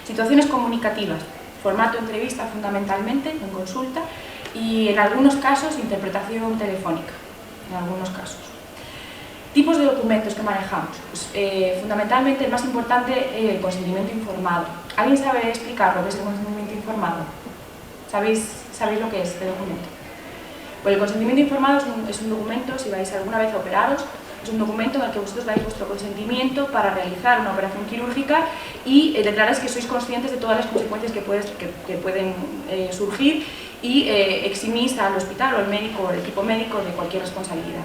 Situaciones comunicativas, formato entrevista fundamentalmente, en consulta, y en algunos casos interpretación telefónica, en algunos casos. Tipos de documentos que manejamos, pues, fundamentalmente el más importante, el consentimiento informado. ¿Alguien sabe explicar lo que es el consentimiento informado? ¿Sabéis lo que es este documento? Pues el consentimiento informado es un documento, si vais alguna vez a operaros, es un documento en el que vosotros dais vuestro consentimiento para realizar una operación quirúrgica y declaráis que sois conscientes de todas las consecuencias que pueden surgir y eximís al hospital o al médico o al equipo médico de cualquier responsabilidad.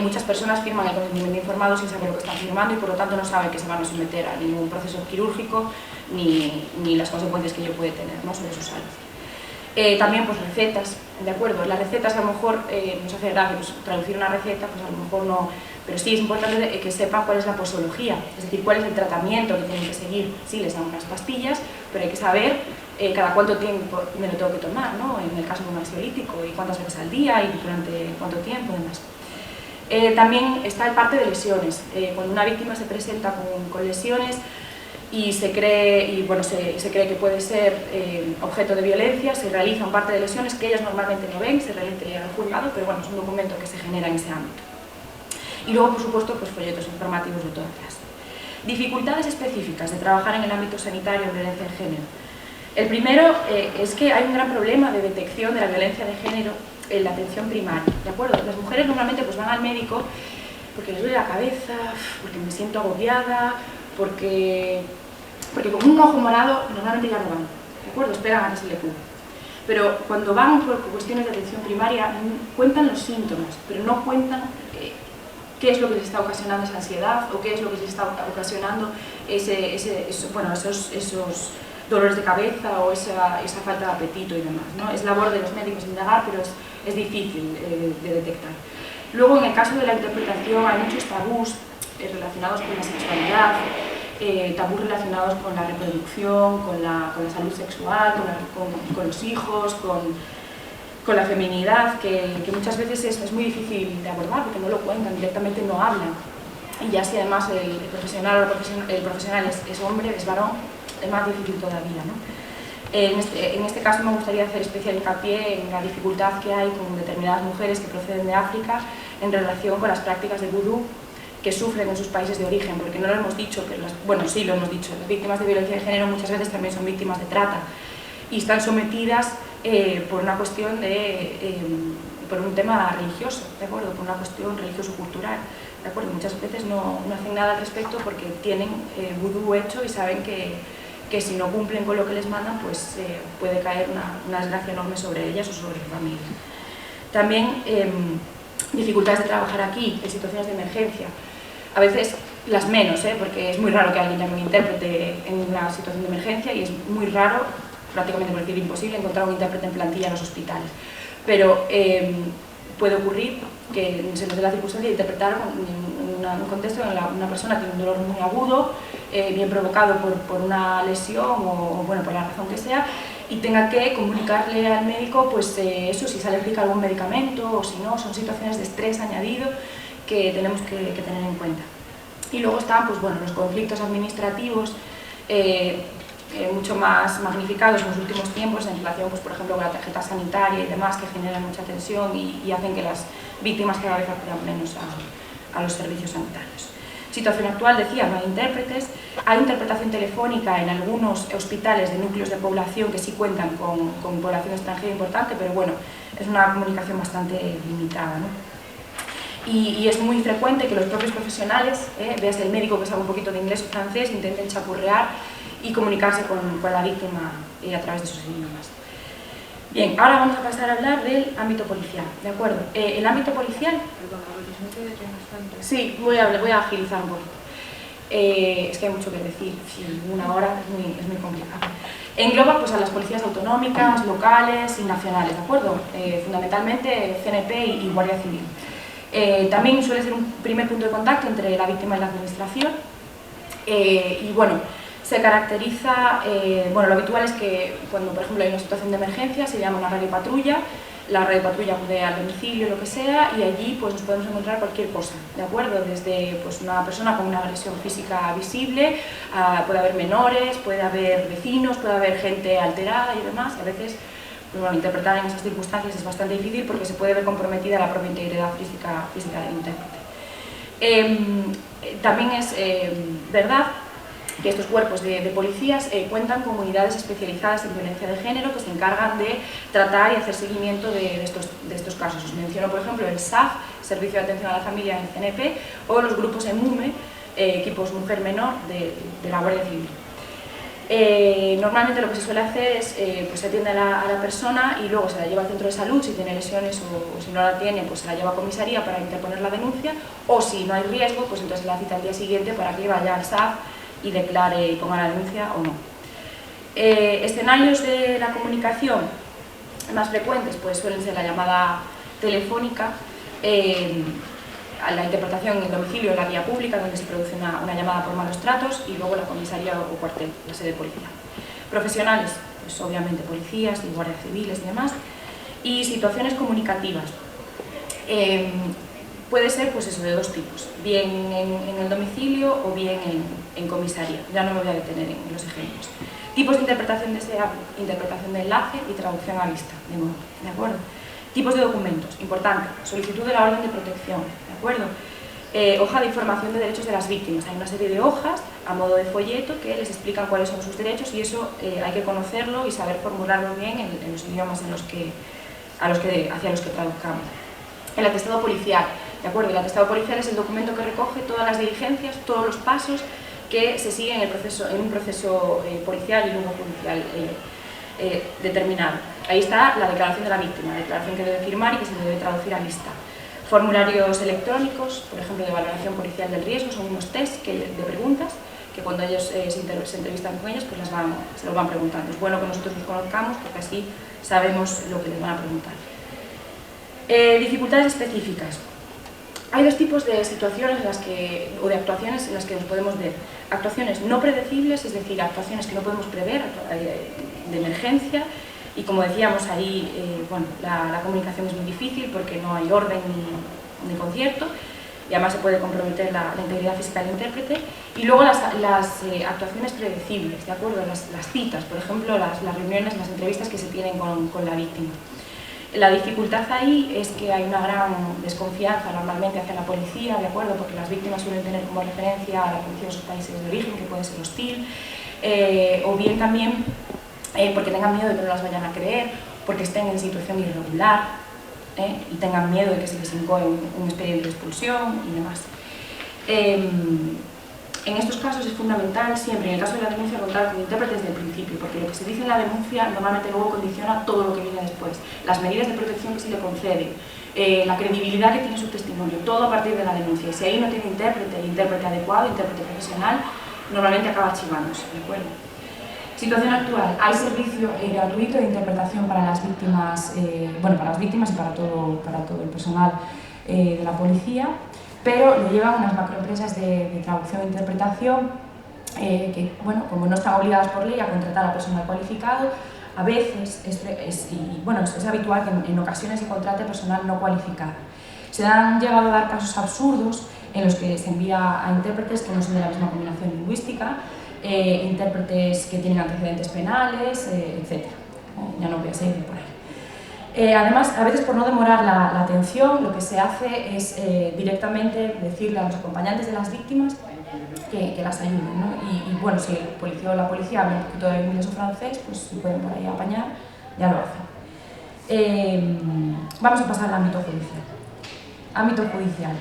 muchas personas firman el consentimiento informado sin saber lo que están firmando y por lo tanto no saben que se van a someter a ningún proceso quirúrgico ni las consecuencias que ello puede tener, ¿no?, sobre su salud. También pues recetas, ¿de acuerdo? Las recetas a lo mejor nos hace gracia pues, traducir una receta, pues a lo mejor no, pero sí es importante que sepan cuál es la posología, es decir, cuál es el tratamiento que tienen que seguir. Sí, les dan unas pastillas, pero hay que saber cada cuánto tiempo me lo tengo que tomar, ¿no?, en el caso de un ansiolítico, y cuántas veces al día y durante cuánto tiempo y demás. También está el parte de lesiones. Cuando una víctima se presenta con lesiones y se cree que puede ser objeto de violencia, se realiza un parte de lesiones que ellos normalmente no ven, se realiza al juzgado, pero bueno, es un documento que se genera en ese ámbito. Y luego, por supuesto, pues folletos informativos de toda clase. Dificultades específicas de trabajar en el ámbito sanitario en violencia de género. El primero es que hay un gran problema de detección de la violencia de género en la atención primaria, ¿de acuerdo? Las mujeres normalmente pues van al médico porque les duele la cabeza, porque me siento agobiada, porque con un ojo morado normalmente ya no van, ¿de acuerdo? Esperan a que se le cure. Pero cuando van por cuestiones de atención primaria cuentan los síntomas, pero no cuentan qué es lo que les está ocasionando esa ansiedad o qué es lo que les está ocasionando esos dolores de cabeza o esa falta de apetito y demás, ¿no? Es labor de los médicos indagar, pero es difícil de detectar. Luego, en el caso de la interpretación, hay muchos tabús relacionados con la sexualidad, tabús relacionados con la reproducción, con la salud sexual, con los hijos, con la feminidad, que muchas veces es muy difícil de abordar porque no lo cuentan, directamente no hablan. Y ya si además el profesional es hombre, es varón, es más difícil todavía, ¿no? En este caso me gustaría hacer especial hincapié en la dificultad que hay con determinadas mujeres que proceden de África en relación con las prácticas de vudú que sufren en sus países de origen, porque no lo hemos dicho, pero bueno, sí lo hemos dicho, las víctimas de violencia de género muchas veces también son víctimas de trata y están sometidas por una cuestión por un tema religioso, ¿de acuerdo? Por una cuestión religioso-cultural, ¿de acuerdo? Muchas veces no hacen nada al respecto porque tienen vudú hecho y saben que si no cumplen con lo que les mandan, pues puede caer una desgracia enorme sobre ellas o sobre su familia. También dificultades de trabajar aquí, en situaciones de emergencia. A veces las menos, porque es muy raro que alguien llame un intérprete en una situación de emergencia y es muy raro, prácticamente por decir imposible, encontrar un intérprete en plantilla en los hospitales. Pero puede ocurrir que se nos dé la circunstancia de interpretar en un contexto en el que una persona tiene un dolor muy agudo, bien provocado por una lesión o bueno, por la razón que sea, y tenga que comunicarle al médico pues eso, si se le aplica algún medicamento o si no, son situaciones de estrés añadido que tenemos que tener en cuenta. Y luego están pues, bueno, los conflictos administrativos mucho más magnificados en los últimos tiempos en relación, pues, por ejemplo, con la tarjeta sanitaria y demás, que generan mucha tensión y hacen que las víctimas cada vez acudan menos a los servicios sanitarios. Situación actual, decía, no hay intérpretes, hay interpretación telefónica en algunos hospitales de núcleos de población que sí cuentan con población extranjera importante, pero bueno, es una comunicación bastante limitada, ¿no? Y es muy frecuente que los propios profesionales, veas el médico que sabe un poquito de inglés o francés, intenten chapurrear y comunicarse con la víctima a través de sus idiomas. Bien, ahora vamos a pasar a hablar del ámbito policial, ¿de acuerdo? El ámbito policial... Sí, voy a agilizar un poquito. Es que hay mucho que decir, sí, una hora es muy complicado. Engloba pues, a las policías autonómicas, locales y nacionales, ¿de acuerdo? Fundamentalmente CNP y Guardia Civil. También suele ser un primer punto de contacto entre la víctima y la administración y bueno, se caracteriza, bueno, lo habitual es que cuando por ejemplo hay una situación de emergencia se llama una radiopatrulla, la radiopatrulla acude al domicilio, lo que sea, y allí pues nos podemos encontrar cualquier cosa, ¿de acuerdo? Desde pues, una persona con una agresión física visible, puede haber menores, puede haber vecinos, puede haber gente alterada y demás, y a veces pues, bueno, interpretar en esas circunstancias es bastante difícil porque se puede ver comprometida la propia integridad física del intérprete. También es verdad que estos cuerpos de policías cuentan con unidades especializadas en violencia de género que se encargan de tratar y hacer seguimiento de estos casos. Os menciono, por ejemplo, el SAF, Servicio de Atención a la Familia en CNP, o los grupos EMUME, equipos mujer menor de la Guardia Civil. Normalmente lo que se suele hacer es, pues se atiende a la persona y luego se la lleva al centro de salud si tiene lesiones o si no la tiene, pues se la lleva a comisaría para interponer la denuncia, o si no hay riesgo, pues entonces se la cita al día siguiente para que vaya al SAF y declare y ponga la denuncia o no. Escenarios de la comunicación más frecuentes pues suelen ser la llamada telefónica, la interpretación en el domicilio, en la vía pública, donde se produce una llamada por malos tratos, y luego la comisaría o cuartel, la sede de policía. Profesionales, pues obviamente policías y guardias civiles y demás. Y situaciones comunicativas. Puede ser pues eso, de dos tipos, bien en el domicilio o bien en comisaría. Ya no me voy a detener en los ejemplos. Tipos de interpretación deseable, interpretación de enlace y traducción a vista, de nuevo, ¿de acuerdo? Tipos de documentos, importante, solicitud de la orden de protección, ¿de acuerdo? Hoja de información de derechos de las víctimas. Hay una serie de hojas a modo de folleto que les explican cuáles son sus derechos, y eso hay que conocerlo y saber formularlo bien en los idiomas hacia los que traduzcamos. El atestado policial, ¿de acuerdo? El atestado policial es el documento que recoge todas las diligencias, todos los pasos que se siguen en un proceso policial y luego judicial determinado. Ahí está la declaración de la víctima, la declaración que debe firmar y que se debe traducir a vista. Formularios electrónicos, por ejemplo, de valoración policial del riesgo, son unos test de preguntas que cuando ellos se entrevistan con ellos, pues se lo van preguntando. Es bueno que nosotros los conozcamos porque así sabemos lo que les van a preguntar. Dificultades específicas. Hay dos tipos de situaciones o de actuaciones en las que nos podemos ver. Actuaciones no predecibles, es decir, actuaciones que no podemos prever, de emergencia, y como decíamos ahí, bueno, la comunicación es muy difícil porque no hay orden ni concierto, y además se puede comprometer la integridad física del intérprete. Y luego las actuaciones predecibles, ¿de acuerdo? Las citas, por ejemplo, las reuniones, las entrevistas que se tienen con la víctima. La dificultad ahí es que hay una gran desconfianza normalmente hacia la policía, ¿de acuerdo? Porque las víctimas suelen tener como referencia a la policía de sus países de origen, que puede ser hostil, o bien también porque tengan miedo de que no las vayan a creer, porque estén en situación irregular, y tengan miedo de que se les incoe un expediente de expulsión y demás. En estos casos es fundamental siempre, en el caso de la denuncia, contar con intérpretes desde el principio, porque lo que se dice en la denuncia normalmente luego condiciona todo lo que viene después. Las medidas de protección que se le conceden, la credibilidad que tiene su testimonio, todo a partir de la denuncia. Y si ahí no tiene intérprete adecuado, intérprete profesional, normalmente acaba archivándose, ¿de acuerdo? Situación actual. Hay servicio gratuito de interpretación para las víctimas, bueno, para las víctimas y para todo el personal de la policía, pero lo llevan unas macroempresas de traducción e interpretación que, bueno, como no están obligadas por ley a contratar a personal cualificado, a veces es habitual que en ocasiones se contrate personal no cualificado. Se han llegado a dar casos absurdos en los que se envía a intérpretes que no son de la misma combinación lingüística, intérpretes que tienen antecedentes penales, etc. Ya no voy a seguir por ahí. Además, a veces por no demorar la atención, lo que se hace es directamente decirle a los acompañantes de las víctimas que las ayuden, ¿no? Y bueno, si el policía o la policía habla un poquito de inglés o francés, pues si pueden por ahí apañar, ya lo hacen. Vamos a pasar al ámbito judicial. Ámbito judicial.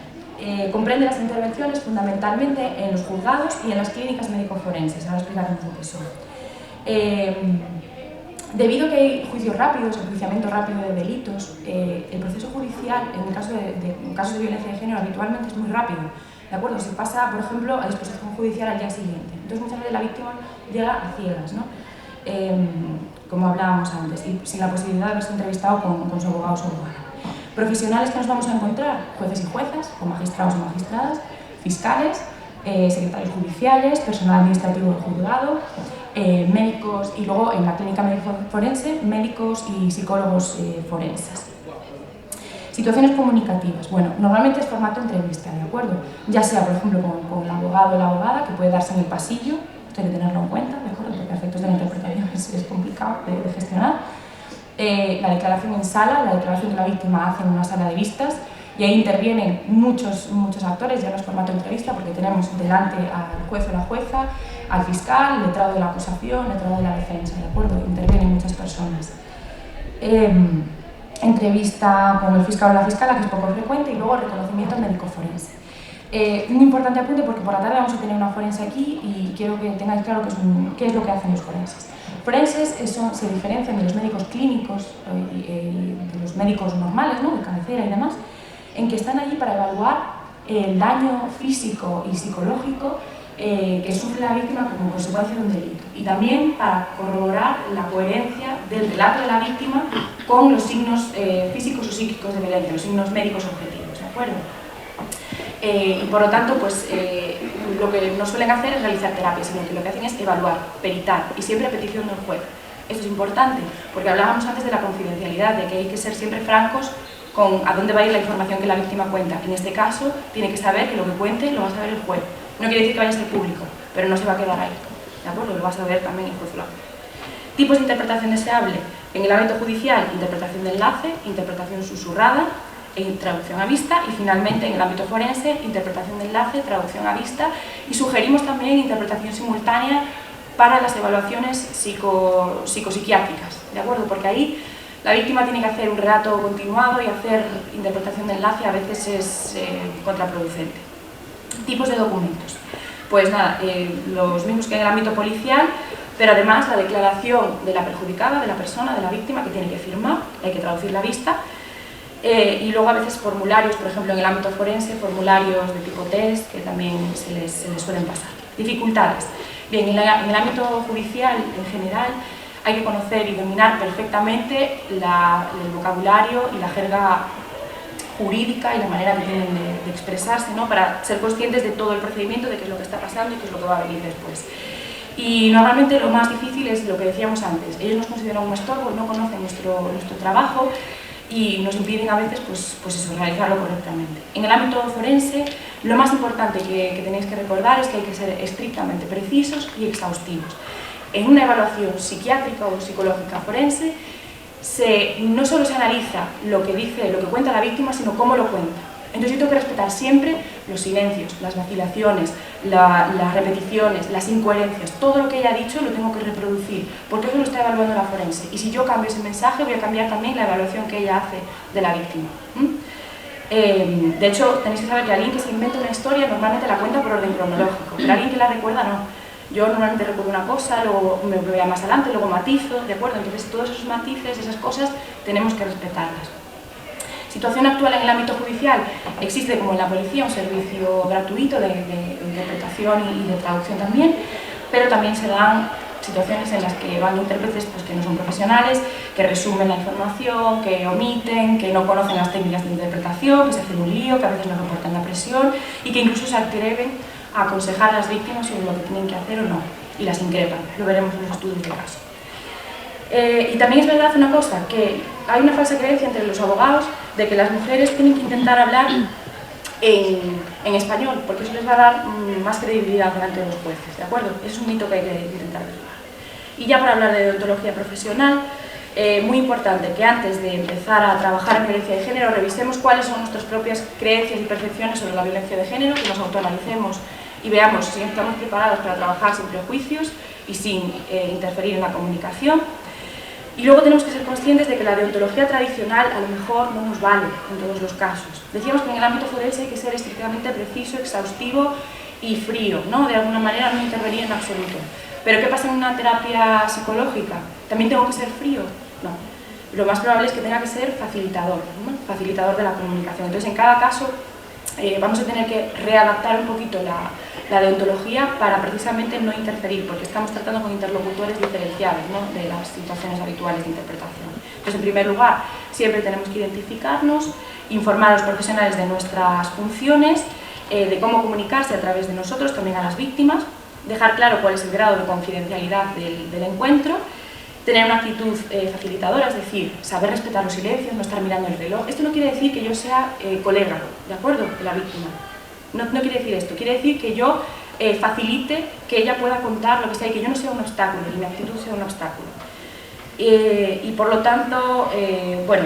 Comprende las intervenciones fundamentalmente en los juzgados y en las clínicas médico-forenses. Ahora explicaremos lo que son. Debido a que hay juicios rápidos, enjuiciamiento rápido de delitos, el proceso judicial, en casos de violencia de género, habitualmente es muy rápido. ¿De acuerdo? Se pasa, por ejemplo, a disposición judicial al día siguiente. Entonces, muchas veces la víctima llega a ciegas, ¿no? Como hablábamos antes, y sin la posibilidad de haberse entrevistado con su abogado o su abogada. Profesionales que nos vamos a encontrar, jueces y juezas, o magistrados y magistradas, fiscales, secretarios judiciales, personal administrativo del juzgado, médicos, y luego en la clínica médico forense, médicos y psicólogos forenses. Situaciones comunicativas. Bueno, normalmente es formato entrevista, ¿de acuerdo? Ya sea, por ejemplo, con el abogado o la abogada, que puede darse en el pasillo, esto hay que tenerlo en cuenta, ¿de acuerdo? Porque a efectos de la interpretación es complicado de gestionar. La declaración en sala, la declaración de la víctima hace en una sala de vistas, y ahí intervienen muchos actores, ya no es formato entrevista, porque tenemos delante al juez o la jueza, al fiscal, el letrado de la acusación, el letrado de la defensa, ¿de acuerdo? Intervienen muchas personas. Entrevista con el fiscal o la fiscala, que es poco frecuente, y luego reconocimiento médico forense. Un importante apunte, porque por la tarde vamos a tener una forense aquí y quiero que tengáis claro qué es lo que hacen los forenses. Forenses se diferencian de los médicos clínicos, de los médicos normales, ¿no?, de cabecera y demás, en que están allí para evaluar el daño físico y psicológico que sufre la víctima como consecuencia de un delito, y también para corroborar la coherencia del relato de la víctima con los signos físicos o psíquicos de violencia, los signos médicos objetivos, ¿de acuerdo? Y por lo tanto, pues lo que no suelen hacer es realizar terapia, sino que lo que hacen es evaluar, peritar, y siempre a petición del juez. Esto es importante, porque hablábamos antes de la confidencialidad, de que hay que ser siempre francos con a dónde va a ir la información que la víctima cuenta. En este caso, tiene que saber que lo que cuente lo va a saber el juez. No quiere decir que vaya a ser público, pero no se va a quedar ahí, ¿de acuerdo? Lo va a saber también el juez. Tipos de interpretación deseable. En el ámbito judicial, interpretación de enlace, interpretación susurrada, traducción a vista, y finalmente en el ámbito forense, interpretación de enlace, traducción a vista, y sugerimos también interpretación simultánea para las evaluaciones psicopsiquiátricas, ¿de acuerdo? Porque ahí la víctima tiene que hacer un relato continuado y hacer interpretación de enlace a veces es contraproducente. Tipos de documentos. Pues nada, los mismos que en el ámbito policial, pero además la declaración de la perjudicada, de la persona, de la víctima, que tiene que firmar, hay que traducir la vista. Y luego a veces formularios, por ejemplo en el ámbito forense, formularios de tipo test que también se les suelen pasar. Dificultades. Bien, en el ámbito judicial en general hay que conocer y dominar perfectamente el vocabulario y la jerga jurídica y la manera que tienen de expresarse, ¿no?, para ser conscientes de todo el procedimiento, de qué es lo que está pasando y qué es lo que va a venir después. Y normalmente lo más difícil es lo que decíamos antes, ellos nos consideran un estorbo, no conocen nuestro trabajo y nos impiden a veces pues eso, realizarlo correctamente. En el ámbito forense, lo más importante que tenéis que recordar es que hay que ser estrictamente precisos y exhaustivos. En una evaluación psiquiátrica o psicológica forense, no solo se analiza lo que dice, lo que cuenta la víctima, sino cómo lo cuenta. Entonces yo tengo que respetar siempre los silencios, las vacilaciones, las repeticiones, las incoherencias, todo lo que ella ha dicho lo tengo que reproducir, porque eso lo está evaluando la forense. Y si yo cambio ese mensaje, voy a cambiar también la evaluación que ella hace de la víctima. De hecho, tenéis que saber que alguien que se inventa una historia normalmente la cuenta por orden cronológico, pero alguien que la recuerda no. Yo normalmente recuerdo una cosa, luego me voy a más adelante, luego matizo, ¿de acuerdo? Entonces todos esos matices, esas cosas, tenemos que respetarlas. Situación actual en el ámbito judicial, existe como en la policía un servicio gratuito de interpretación y de traducción también, pero también se dan situaciones en las que van intérpretes pues, que no son profesionales, que resumen la información, que omiten, que no conocen las técnicas de interpretación, que se hacen un lío, que a veces no reportan la presión y que incluso se atreven a aconsejar a las víctimas sobre lo que tienen que hacer o no, y las increpan, lo veremos en los estudios de caso. Y también es verdad una cosa, que hay una falsa creencia entre los abogados de que las mujeres tienen que intentar hablar en español, porque eso les va a dar más credibilidad delante de los jueces, ¿de acuerdo? Eso es un mito que hay que intentar derribar. Y ya para hablar de deontología profesional, muy importante que antes de empezar a trabajar en violencia de género revisemos cuáles son nuestras propias creencias y percepciones sobre la violencia de género, que nos autoanalicemos y veamos si estamos preparados para trabajar sin prejuicios y sin interferir en la comunicación. Y luego tenemos que ser conscientes de que la deontología tradicional a lo mejor no nos vale en todos los casos. Decíamos que en el ámbito forense hay que ser estrictamente preciso, exhaustivo y frío, ¿no? De alguna manera no intervenir en absoluto. Pero ¿qué pasa en una terapia psicológica? ¿También tengo que ser frío? No. Lo más probable es que tenga que ser facilitador, ¿no? Facilitador de la comunicación. Entonces, en cada caso vamos a tener que readaptar un poquito la deontología para precisamente no interferir, porque estamos tratando con interlocutores diferenciados, ¿no?, de las situaciones habituales de interpretación. Entonces, en primer lugar, siempre tenemos que identificarnos, informar a los profesionales de nuestras funciones, de cómo comunicarse a través de nosotros, también a las víctimas, dejar claro cuál es el grado de confidencialidad del encuentro, tener una actitud facilitadora, es decir, saber respetar los silencios, no estar mirando el reloj. Esto no quiere decir que yo sea colega, ¿de acuerdo?, de la víctima. No quiere decir esto, quiere decir que yo facilite que ella pueda contar lo que sea y que yo no sea un obstáculo, y mi actitud sea un obstáculo. Y por lo tanto, bueno,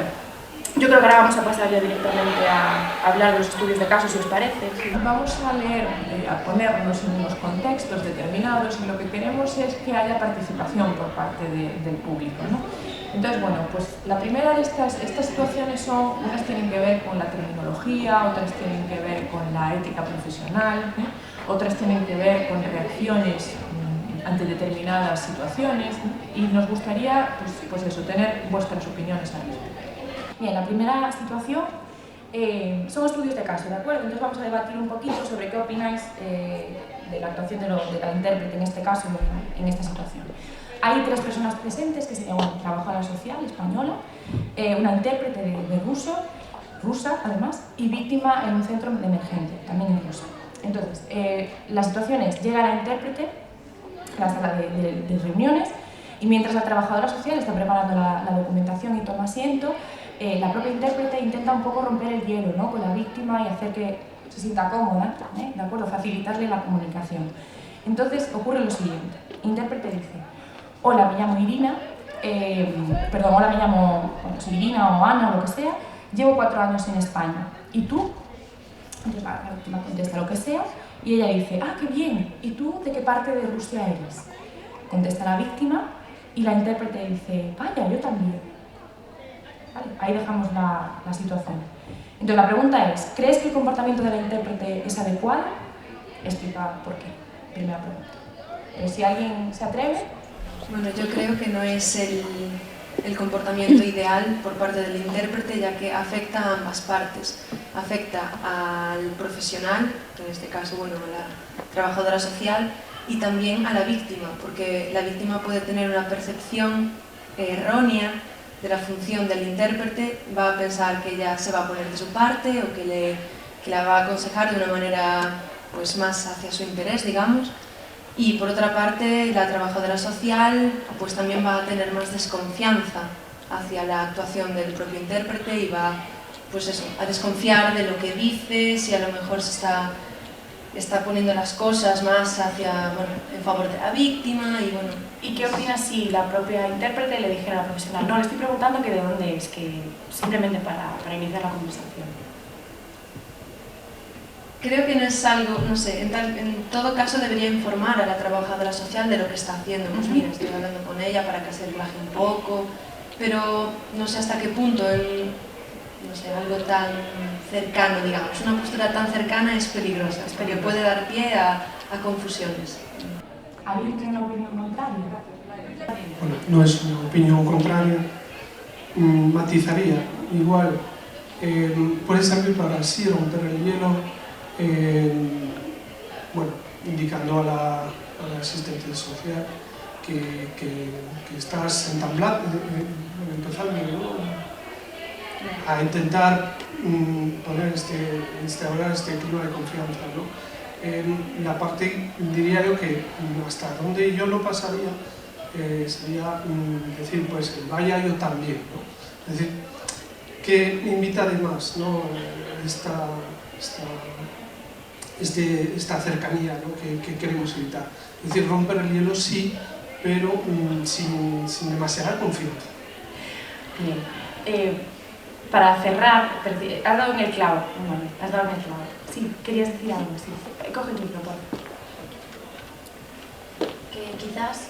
yo creo que ahora vamos a pasar ya directamente a hablar de los estudios de caso, si os parece. Vamos a leer, a ponernos en unos contextos determinados y lo que queremos es que haya participación por parte del público, ¿no? Entonces, bueno, pues la primera de estas situaciones son, unas tienen que ver con la terminología, otras tienen que ver con la ética profesional, otras tienen que ver con reacciones ante determinadas situaciones, y nos gustaría, pues eso, tener vuestras opiniones al respecto. Bien, la primera situación son estudios de caso, ¿de acuerdo? Entonces vamos a debatir un poquito sobre qué opináis de la actuación de la intérprete, en este caso, en esta situación. Hay 3 personas presentes, que sería una trabajadora social española, una intérprete de ruso, rusa además, y víctima en un centro de emergencia, también en rusa. Entonces, la situación es, llega la intérprete a la sala de reuniones, y mientras la trabajadora social está preparando la documentación y toma asiento, la propia intérprete intenta un poco romper el hielo, ¿no?, con la víctima y hacer que se sienta cómoda, ¿de acuerdo?, facilitarle la comunicación. Entonces ocurre lo siguiente, intérprete dice: hola, me llamo Irina, hola, me llamo Irina o Ana o lo que sea, llevo 4 años en España, ¿y tú? Entonces la víctima contesta lo que sea, y ella dice: ah, qué bien, ¿y tú de qué parte de Rusia eres? Contesta la víctima, y la intérprete dice: vaya, yo también. Vale, ahí dejamos la situación. Entonces la pregunta es: ¿crees que el comportamiento de la intérprete es adecuado? Explica por qué. Primera pregunta. Si alguien se atreve. Bueno, yo creo que no es el comportamiento ideal por parte del intérprete, ya que afecta a ambas partes. Afecta al profesional, en este caso, bueno, a la trabajadora social, y también a la víctima, porque la víctima puede tener una percepción errónea de la función del intérprete, va a pensar que ella se va a poner de su parte o que la va a aconsejar de una manera pues más hacia su interés, digamos. Y por otra parte, la trabajadora social pues también va a tener más desconfianza hacia la actuación del propio intérprete y va, pues eso, a desconfiar de lo que dice, si a lo mejor se está poniendo las cosas más hacia, bueno, en favor de la víctima y bueno. ¿Y qué opinas si la propia intérprete le dijera a la profesional: no, le estoy preguntando que de dónde es, que simplemente para iniciar la conversación? Creo que no es algo, no sé, en todo caso debería informar a la trabajadora social de lo que está haciendo. Pues mira, estoy hablando con ella para que se relaje un poco, pero no sé hasta qué punto, no sé, algo tan cercano, digamos, una postura tan cercana es peligrosa, porque puede dar pie a confusiones. ¿Alguien tiene una opinión contraria? Bueno, no es una opinión contraria, matizaría, igual, por ejemplo, para así romper el hielo, bueno, indicando a la asistente social que estás empezando, ¿no?, a intentar poner instaurar este clima de confianza, ¿no? La parte, diría yo, que hasta donde yo lo pasaría sería decir, pues vaya yo también, ¿no? Es decir, que invita además, ¿no?, esta cercanía, ¿no?, que queremos evitar. Es decir, romper el hielo sí, pero sin demasiada confianza. Bien. Para cerrar, has dado en el clavo. Bueno, has dado en el clavo. Sí, querías decir algo, sí. Coge tu micrófono. Que quizás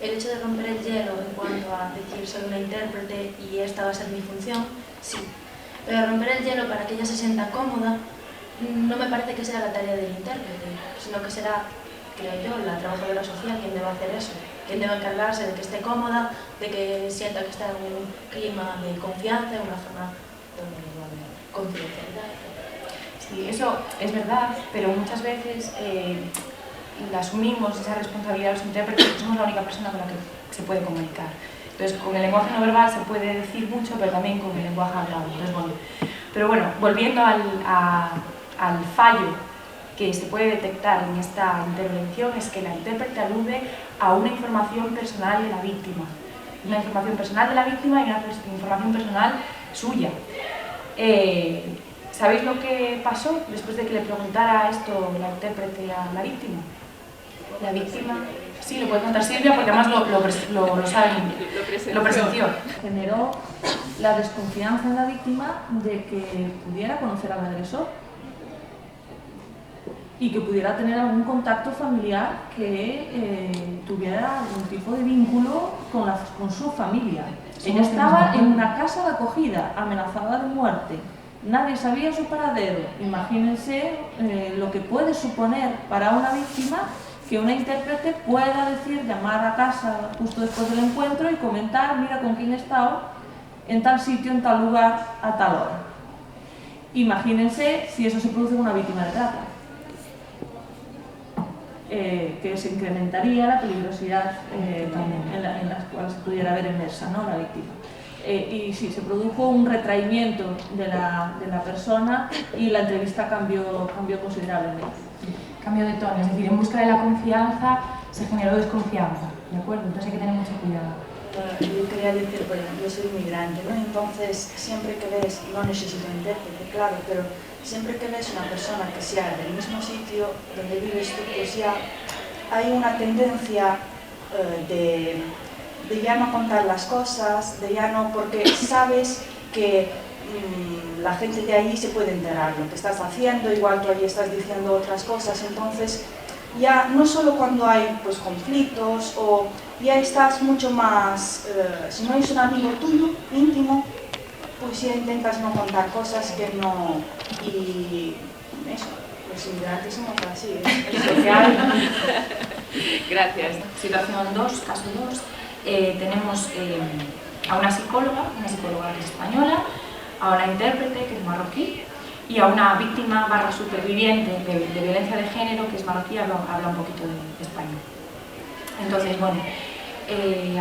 el hecho de romper el hielo en cuanto a decir soy una intérprete y esta va a ser mi función, sí. Pero romper el hielo para que ella se sienta cómoda, no me parece que sea la tarea del intérprete, sino que será, creo yo, la trabajadora social quien deba hacer eso, quien deba encargarse de que esté cómoda, de que sienta que está en un clima de confianza, en una zona donde va a haber confidencialidad. Sí, eso es verdad, pero muchas veces asumimos esa responsabilidad de los intérpretes porque somos la única persona con la que se puede comunicar. Entonces, con el lenguaje no verbal se puede decir mucho, pero también con el lenguaje hablado. Entonces, bueno, pero bueno, volviendo al fallo que se puede detectar en esta intervención, es que la intérprete alude a una información personal de la víctima. Una información personal de la víctima y una información personal suya. ¿Sabéis lo que pasó después de que le preguntara esto la intérprete a la víctima? La víctima... Sí, lo puede contar Silvia porque además lo sabe, lo presenció. Generó la desconfianza en la víctima de que pudiera conocer al agresor. y que pudiera tener algún contacto familiar que tuviera algún tipo de vínculo con su familia. Ella estaba en una casa de acogida, amenazada de muerte. Nadie sabía su paradero. Imagínense lo que puede suponer para una víctima que una intérprete pueda decir, llamar a casa justo después del encuentro y comentar, mira con quién he estado en tal sitio, en tal lugar, a tal hora. Imagínense si eso se produce en una víctima de trata, que se incrementaría la peligrosidad en las cuales se pudiera ver inmersa, ¿no?, la víctima. Y sí, se produjo un retraimiento de la persona y la entrevista cambió considerablemente. Cambio de tono, es decir, en busca de la confianza se generó desconfianza, ¿de acuerdo? Entonces hay que tener mucho cuidado. Yo quería decir, por ejemplo, yo soy inmigrante, ¿no? Entonces, siempre que ves, no necesito intérprete, claro, pero siempre que ves una persona que sea del mismo sitio donde vives tú, pues ya hay una tendencia de ya no contar las cosas, de ya no, porque sabes que la gente de allí se puede enterar lo que estás haciendo, igual tú allí estás diciendo otras cosas, entonces ya no solo cuando hay pues conflictos o ya estás mucho más, si no es un amigo tuyo, íntimo, pues ya intentas no contar cosas que no, y eso, los inmigrantes somos así, es lo que hay. Gracias. Situación 2, caso 2, tenemos a una psicóloga que es española, a una intérprete que es marroquí y a una víctima / superviviente de violencia de género que es marroquí, habla un poquito de español. Entonces, bueno,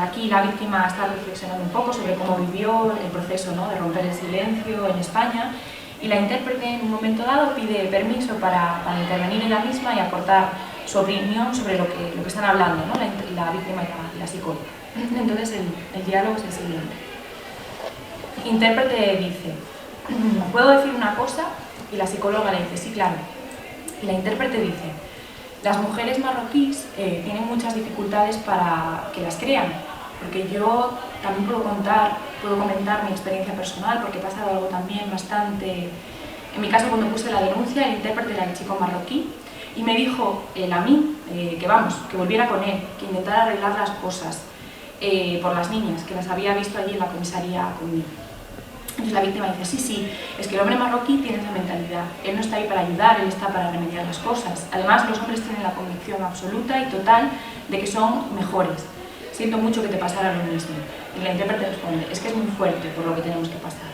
aquí la víctima está reflexionando un poco sobre cómo vivió el proceso, ¿no?, de romper el silencio en España, y la intérprete en un momento dado pide permiso para intervenir ella misma y aportar su opinión sobre lo que están hablando, ¿no?, la víctima y la psicóloga. Entonces el diálogo es el siguiente. Intérprete dice, ¿puedo decir una cosa? Y la psicóloga le dice, sí, claro. Y la intérprete dice, las mujeres marroquíes tienen muchas dificultades para que las crean, porque yo también puedo comentar mi experiencia personal, porque he pasado algo también bastante... En mi caso, cuando puse la denuncia, el intérprete era el chico marroquí, y me dijo él a mí que volviera con él, que intentara arreglar las cosas por las niñas, que las había visto allí en la comisaría conmigo. Entonces la víctima dice, sí, es que el hombre marroquí tiene esa mentalidad, él no está ahí para ayudar, él está para remediar las cosas. Además, los hombres tienen la convicción absoluta y total de que son mejores. Siento mucho que te pasara lo mismo. Y la intérprete responde, es que es muy fuerte por lo que tenemos que pasar.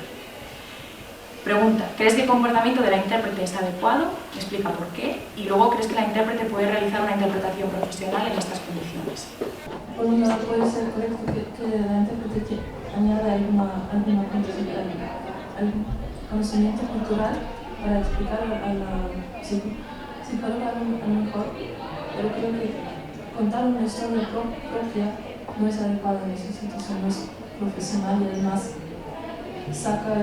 Pregunta, ¿crees que el comportamiento de la intérprete es adecuado? Explica por qué. Y luego, ¿crees que la intérprete puede realizar una interpretación profesional en estas condiciones? Por un lado, puede ser correcto que la intérprete añada algún conocimiento cultural para explicar a la psicóloga a lo mejor, pero creo que contar una historia propia no es adecuado en esa situación, no es profesional y además saca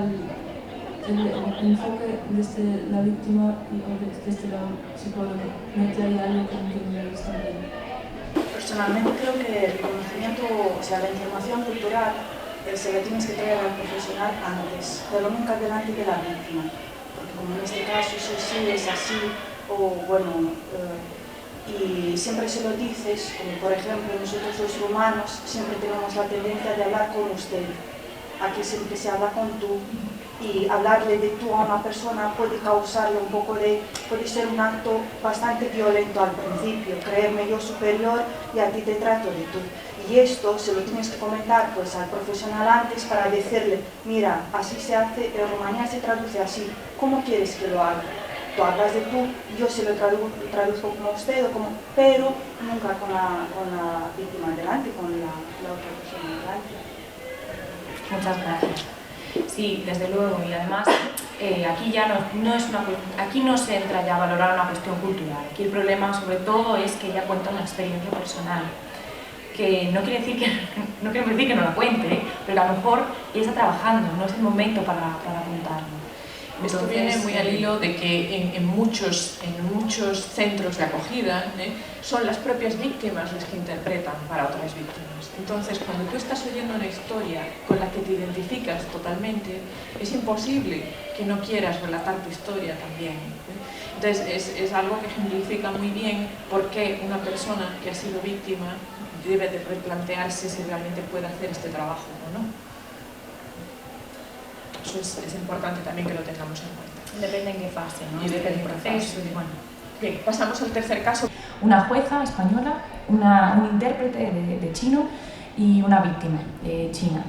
el enfoque desde la víctima y desde la psicóloga, mete ahí algo que no tiene que estar bien. Personalmente creo que el conocimiento, o sea, la información cultural se la tienes que traer al profesional antes, pero nunca delante de la víctima, porque como en este caso eso sí es así, o bueno, y siempre se lo dices, como por ejemplo nosotros los humanos siempre tenemos la tendencia de hablar con usted, aquí siempre se habla con tú, y hablarle de tú a una persona puede causarle un poco puede ser un acto bastante violento al principio, creerme yo superior y a ti te trato de tú. Y esto se lo tienes que comentar pues al profesional antes para decirle, mira, así se hace, en Rumanía se traduce así, ¿cómo quieres que lo haga? Tú hablas de tú, yo se lo traduzco como usted, pero nunca con la víctima delante, con la otra persona delante. Muchas gracias. Sí, desde luego, y además aquí ya aquí no se entra ya a valorar una cuestión cultural. Aquí el problema sobre todo es que ella cuenta una experiencia personal, que no quiere decir que no la cuente, pero a lo mejor ella está trabajando, no es el momento para contarlo. Esto viene muy al hilo de que en muchos centros de acogida son las propias víctimas las que interpretan para otras víctimas. Entonces, cuando tú estás oyendo una historia con la que te identificas totalmente, es imposible que no quieras relatar tu historia también. Entonces, es algo que ejemplifica muy bien por qué una persona que ha sido víctima debe de replantearse si realmente puede hacer este trabajo o no. Eso es importante también que lo tengamos en cuenta. Depende en qué fase, ¿no? Y depende del proceso. Bueno, bien, pasamos al tercer caso. Una jueza española, un intérprete de chino y una víctima china.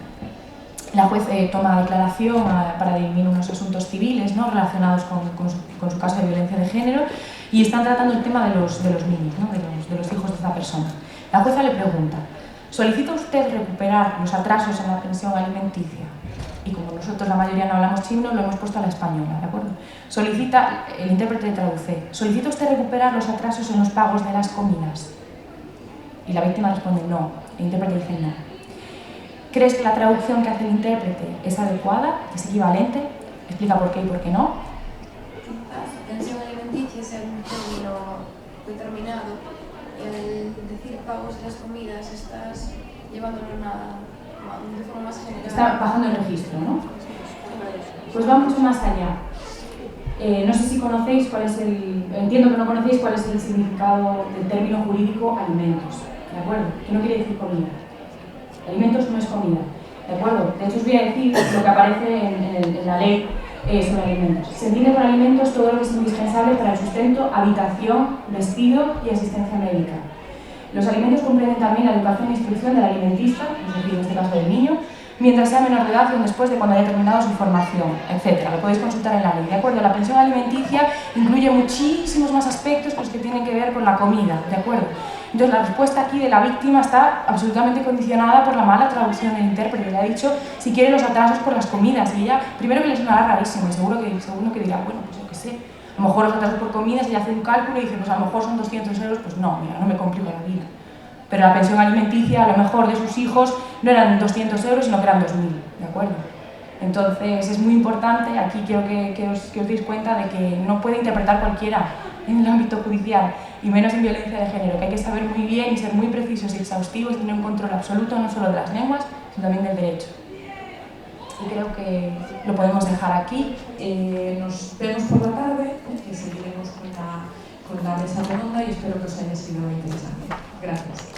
La juez toma declaración para dirimir unos asuntos civiles, ¿no?, relacionados con su caso de violencia de género, y están tratando el tema de los niños, ¿no?, de los hijos de esta persona. La jueza le pregunta: ¿solicita usted recuperar los atrasos en la pensión alimenticia? Y como nosotros la mayoría no hablamos chino, lo hemos puesto a la española, ¿de acuerdo? El intérprete traduce: ¿solicita usted recuperar los atrasos en los pagos de las comidas? Y la víctima responde no, el intérprete dice no. ¿Crees que la traducción que hace el intérprete es adecuada, es equivalente? Explica por qué y por qué no. Quizás pensión alimenticia sea un término determinado y al decir pagos de las comidas estás llevándolo de forma más general. Está bajando el registro, ¿no? Pues va mucho más allá. No sé si conocéis cuál es entiendo que no conocéis cuál es el significado del término jurídico alimentos, ¿de acuerdo? Que no quiere decir comida. Alimentos no es comida, ¿de acuerdo? De hecho os voy a decir lo que aparece en la ley sobre alimentos. Se entiende por alimentos todo lo que es indispensable para el sustento, habitación, vestido y asistencia médica. Los alimentos comprenden también la educación e instrucción del alimentista, es decir, en este caso del niño, mientras sea menor de edad y después de cuando haya terminado su formación, etc. Lo podéis consultar en la ley, ¿de acuerdo? La pensión alimenticia incluye muchísimos más aspectos pues, que tienen que ver con la comida, ¿de acuerdo? Entonces la respuesta aquí de la víctima está absolutamente condicionada por la mala traducción del intérprete. Le ha dicho si quiere los atrasos por las comidas y ella, primero que le sonará rarísimo y seguro que dirá, bueno, pues yo qué sé, a lo mejor los atrasos por comidas, ella hace un cálculo y dice, pues a lo mejor son 200 euros, pues no, mira, no me complico la vida. Pero la pensión alimenticia, a lo mejor de sus hijos, no eran 200 euros, sino que eran 2.000, ¿de acuerdo? Entonces es muy importante, aquí quiero que os deis cuenta de que no puede interpretar cualquiera en el ámbito judicial, y menos en violencia de género, que hay que saber muy bien y ser muy precisos y exhaustivos y tener un control absoluto no solo de las lenguas, sino también del derecho. Y creo que lo podemos dejar aquí. Nos vemos por la tarde, que seguiremos con la mesa redonda y espero que os haya sido interesante. Gracias.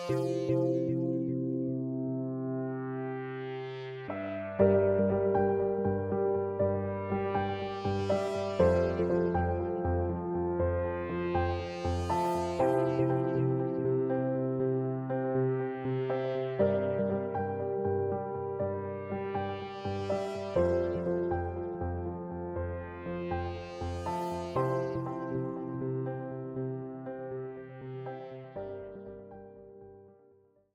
Thank you.